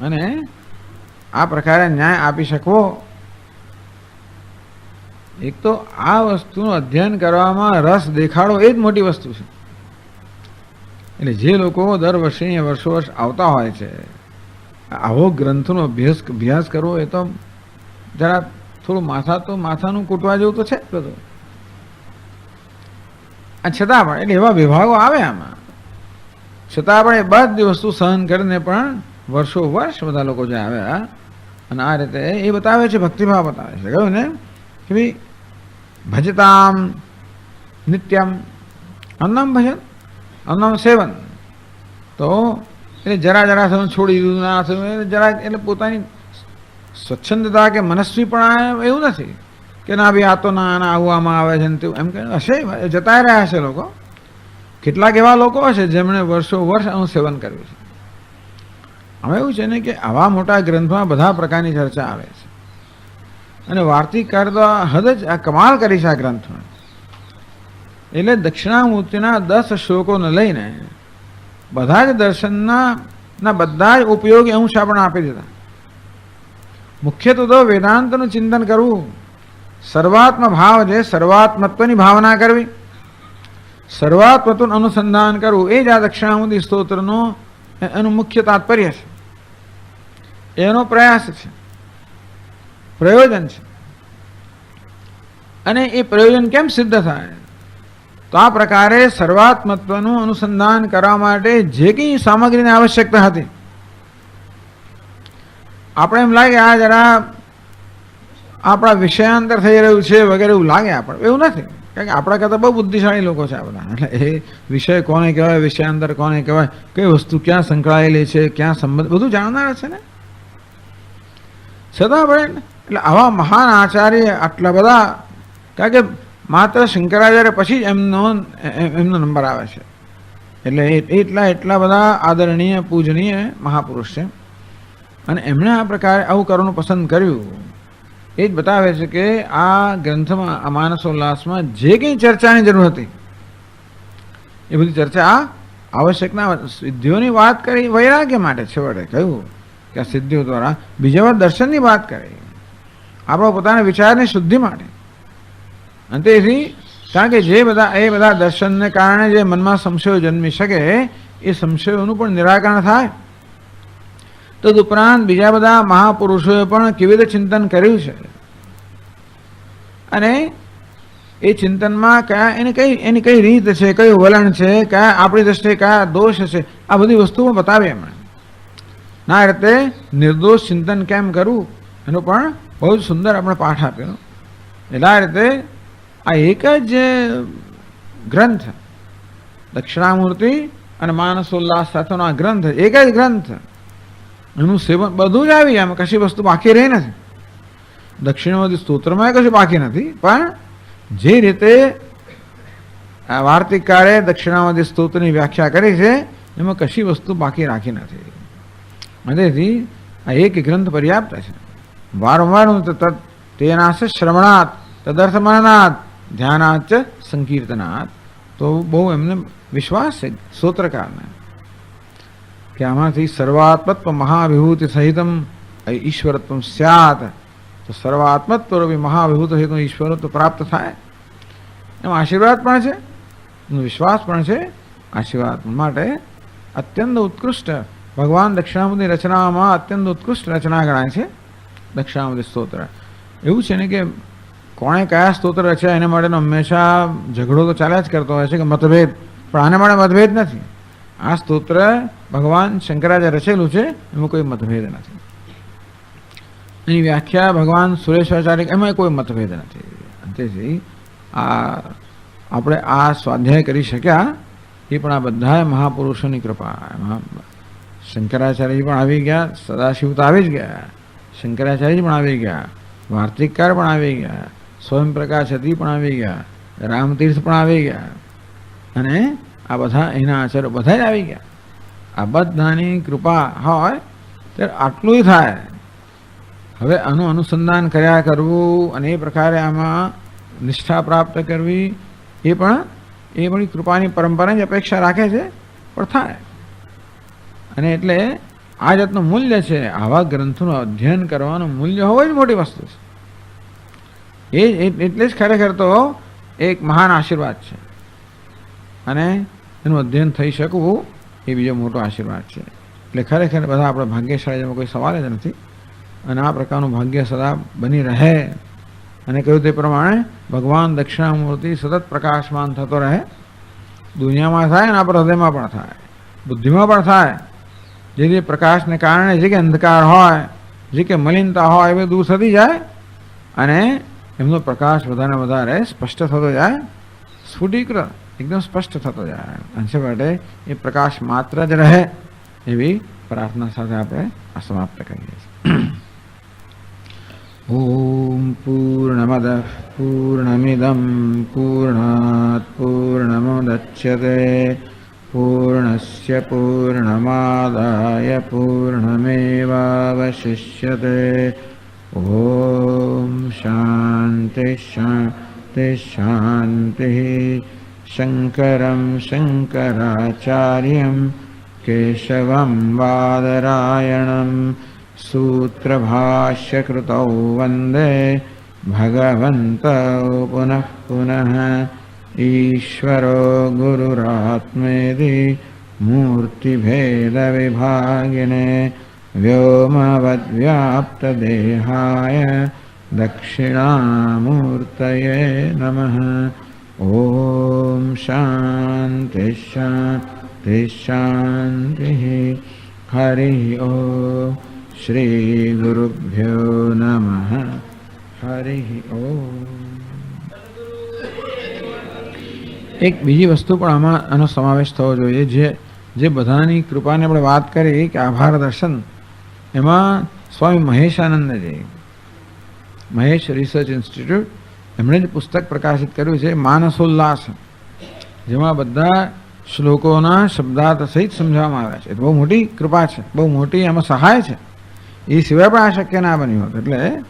અને આ પ્રકારે ન્યાય આપી શકવો. એક તો આ વસ્તુનું અધ્યયન કરવામાં રસ દેખાડો એ જ મોટી વસ્તુ છે. એટલે જે લોકો દર વર્ષે વર્ષો વર્ષ આવતા હોય છે, આવો ગ્રંથનો અભ્યાસ કરવો એ તો જરા થોડું માથાનું કૂટવા જેવું તો છે જ બધું. છતાં પણ એટલે એવા વિભાગો આવે આમાં, છતાં પણ એ બધી વસ્તુ સહન કરીને પણ વર્ષો વર્ષ બધા લોકો જે આવ્યા અને આ રીતે એ બતાવે છે, ભક્તિભાવ બતાવે છે. કહ્યું ને કે ભાઈ ભજતામ નિત્યમ અન્નમ ભજન અન્નમ સેવન. તો એટલે જરા થયું છોડી દીધું, ના થયું જરા, એટલે પોતાની સ્વચ્છંદતા કે મનસ્વી પણ એવું નથી કે ના ભાઈ આ તો ના આવું આમાં આવે છે ને તેવું એમ કે હશે, જતા રહ્યા હશે લોકો. કેટલાક એવા લોકો હશે જેમણે વર્ષો વર્ષ આનું સેવન કર્યું છે. હવે એવું છે ને કે આવા મોટા ગ્રંથમાં બધા પ્રકારની ચર્ચા આવે છે અને વાર્તિકકાર તો હદ જ આ કમાલ કરી છે આ ગ્રંથમાં. એટલે દક્ષિણામૂર્તિના 10 શ્લોકોને લઈને બધા જ દર્શનના બધા જ ઉપયોગી અંશ આપણે આપી દીધા. મુખ્યત્વે તો વેદાંતનું ચિંતન કરવું, સર્વાત્મ ભાવ છે, સર્વાત્મત્વની ભાવના કરવી, સર્વાત્મત્વનું અનુસંધાન કરવું, એ જ આ દક્ષિણામૂર્તિ સ્તોત્રનો એનું મુખ્ય તાત્પર્ય છે, એનો પ્રયાસ છે, પ્રયોજન છે. અને એ પ્રયોજન કેમ સિદ્ધ થાય? તો આ પ્રકારે સર્વાત્મત્વનું અનુસંધાન કરવા માટે જે કંઈ સામગ્રીની આવશ્યકતા હતી, આપણે એમ લાગે આ જરા આપણા વિષયાંતર થઈ રહ્યું છે વગેરે એવું લાગે આપણે, એવું નથી. કારણ કે આપણા કરતાં બહુ બુદ્ધિશાળી લોકો છે આ બધા. એટલે એ વિષય કોને કહેવાય, વિષયાંતર કોને કહેવાય, કઈ વસ્તુ ક્યાં સંકળાયેલી છે, ક્યાં સંબંધ, બધું જાણનાર છે ને. છતાં પણ એટલે આવા મહાન આચાર્ય આટલા બધા, કારણ કે માત્ર શંકરાચાર્ય પછી જ એમનો નંબર આવે છે. એટલે એટલા બધા આદરણીય પૂજનીય મહાપુરુષ છે અને એમણે આ પ્રકારે આવું કરવાનું પસંદ કર્યું. એ જ બતાવે છે કે આ ગ્રંથમાં, આ માનસોલ્લાસમાં જે કંઈ ચર્ચાની જરૂર હતી એ બધી ચર્ચા આવશ્યક ના. સિદ્ધિઓની વાત કરી વૈરાગ્ય માટે છેવટે કહ્યું કે આ સિદ્ધિઓ દ્વારા બીજા વાર દર્શનની વાત કરી આપણા પોતાના વિચારની શુદ્ધિ માટે. અને તેથી કારણ કે જે બધા દર્શનને કારણે જે મનમાં સંશયો જન્મી શકે એ સંશયોનું પણ નિરાકરણ થાય. તદુપરાંત બીજા બધા મહાપુરુષોએ પણ કેવી રીતે ચિંતન કર્યું છે અને એ ચિંતનમાં કયા એની કઈ રીત છે, કયું વલણ છે, કયા આપણી દ્રષ્ટિએ કયા દોષ છે, આ બધી વસ્તુઓ બતાવી એમણે. ના રીતે નિર્દોષ ચિંતન કેમ કરવું એનો પણ બહુ જ સુંદર આપણે પાઠ આપ્યો. એટલે આ રીતે આ એક જ ગ્રંથ, દક્ષિણામૂર્તિ અને માનસોલ્લાસ સાથેનો આ ગ્રંથ, એક જ ગ્રંથ, એનું સેવન બધું જ આવી જાય, કશી વસ્તુ બાકી રહી નથી. દક્ષિણામૂર્તિ સ્તોત્રમાં કશું બાકી નથી, પણ જે રીતે આ વાર્તિકકારે દક્ષિણામૂર્તિ સ્તોત્રની વ્યાખ્યા કરી છે એમાં કશી વસ્તુ બાકી રાખી નથી. તેથી આ એક ગ્રંથ પર્યાપ્ત છે. વારંવાર તેનાશ શ્રવણાત તદર્થ મનનાત ધ્યાનાચ સંકીર્તનાત. તો બહુ એમને વિશ્વાસ છે સ્તોત્રકારને કે આમાંથી સર્વાત્મત્વ મહાવિભૂતિ સહિતમ ઈશ્વરત્વ સ્યાત. તો સર્વાત્મત્વરૂપી મહાવિભૂત સહિત ઈશ્વરત્વ પ્રાપ્ત થાય એમ આશીર્વાદ પણ છે, વિશ્વાસ પણ છે. આશીર્વાદ માટે અત્યંત ઉત્કૃષ્ટ ભગવાન દક્ષિણામૂર્તિની રચનામાં અત્યંત ઉત્કૃષ્ટ રચના ગણાય છે દક્ષિણામૂર્તિ સ્તોત્ર. એવું છે ને કે કોણે કયા સ્તોત્ર રચ્યા એના માટેનો હંમેશા ઝઘડો તો ચાલ્યા જ કરતો હોય છે કે મતભેદ, પણ આના માટે મતભેદ નથી. આ સ્તોત્ર ભગવાન શંકરાચાર્ય રચેલું છે, એમાં કોઈ મતભેદ નથી. એની વ્યાખ્યા ભગવાન સુરેશ્વરાચાર્ય, એમાં કોઈ મતભેદ નથી. તેથી આપણે આ સ્વાધ્યાય કરી શક્યા એ પણ આ બધા મહાપુરુષોની કૃપા. શંકરાચાર્ય પણ આવી ગયા, સદાશિવ તો આવી જ ગયા, શંકરાચાર્ય પણ આવી ગયા, વાર્તિકકાર પણ આવી ગયા, સ્વયંપ્રકાશ હતી પણ આવી ગયા, રામતીર્થ પણ આવી ગયા અને આ બધા એના આચાર્યો બધા જ આવી ગયા. આ બધાની કૃપા હોય ત્યારે આટલું થાય. હવે આનું અનુસંધાન કર્યા કરવું અને એ પ્રકારે આમાં નિષ્ઠા પ્રાપ્ત કરવી એ પણ કૃપાની પરંપરાની અપેક્ષા રાખે છે, પણ થાય. અને એટલે આ જાતનું મૂલ્ય છે, આવા ગ્રંથોનું અધ્યયન કરવાનું મૂલ્ય હોવું જ મોટી વસ્તુ છે. એટલે જ ખરેખર તો એક મહાન આશીર્વાદ છે અને એનું અધ્યયન થઈ શકવું એ બીજો મોટો આશીર્વાદ છે. એટલે ખરેખર બધા આપણે ભાગ્યશાળી, એમાં કોઈ સવાલ જ નથી. અને આ પ્રકારનું ભાગ્ય સદા બની રહે અને કહ્યું તે પ્રમાણે ભગવાન દક્ષિણામૂર્તિ સતત પ્રકાશમાન થતો રહે. દુનિયામાં થાય અને આપણા હૃદયમાં પણ થાય, બુદ્ધિમાં પણ થાય. જેથી પ્રકાશને કારણે જે કે અંધકાર હોય, જે કે મલિનતા હોય, એ દૂર થતી જાય અને એમનો પ્રકાશ વધારે વધારે સ્પષ્ટ થતો જાય, સ્ફુટીકૃત એકદમ સ્પષ્ટ થતો જાય. અંશે માટે એ પ્રકાશ માત્ર જ રહે એવી પ્રાર્થના સાથે આપણે આ સમાપ્ત કરીએ છીએ. ઓમ પૂર્ણમદ પૂર્ણમિદમ પૂર્ણાત પૂર્ણમુદચ્યતે પૂર્ણસ્ય પૂર્ણમાદાય પૂર્ણમેવાવશિષ્યતે. ઓમ શાંતિ શાંતિ શાંતિ. શંકરં શંકરાચાર્યં કેશવં બાદરાયણં સૂત્રભાષ્યકૃતૌ વંદે ભગવन्तૌ પુનઃ પુનઃ. ઈશ્વરો ગુરુરાત્મેતિ મૂર્તિભેદવિભાગિને વ્યોમવદ્વ્યાપ્તદેહાય દક્ષિણામૂર્તયે નમઃ. ઓમ શાંતિ શાંતિ શાંતિ. હરિ ઓમ. શ્રી ગુરુભ્યો નમઃ. હરિ ઓમ. એક બીજી વસ્તુ પણ આમાં આનો સમાવેશ થવો જોઈએ, જે બધાની કૃપાની આપણે વાત કરી કે આભાર દર્શન, એમાં સ્વામી મહેશાનંદજી, મહેશ રિસર્ચ ઇન્સ્ટિટ્યૂટ, એમણે જ પુસ્તક પ્રકાશિત કર્યું છે માનસોલ્લાસ, જેમાં બધા શ્લોકોના શબ્દાર્થ સહિત સમજાવવામાં આવ્યા છે. એ બહુ મોટી કૃપા છે, બહુ મોટી આમાં સહાય છે. એ સિવાય પણ આ શક્ય ના બન્યું હોત. એટલે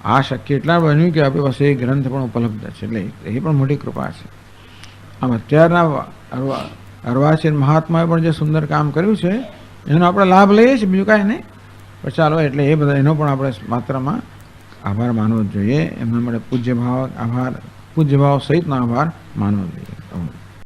આ શક્ય એટલા બન્યું કે આપણી પાસે એ ગ્રંથ પણ ઉપલબ્ધ છે, એટલે એ પણ મોટી કૃપા છે. આમ અત્યારના અર્વાચીન મહાત્માએ પણ જે સુંદર કામ કર્યું છે એનો આપણે લાભ લઈએ છીએ, બીજું કાંઈ નહીં. પણ ચાલો, એટલે એ બધા એનો પણ આપણે માત્રામાં આભાર માનવો જ જોઈએ. એમના માટે પૂજ્ય ભાવ સહિતનો આભાર માનવો જોઈએ.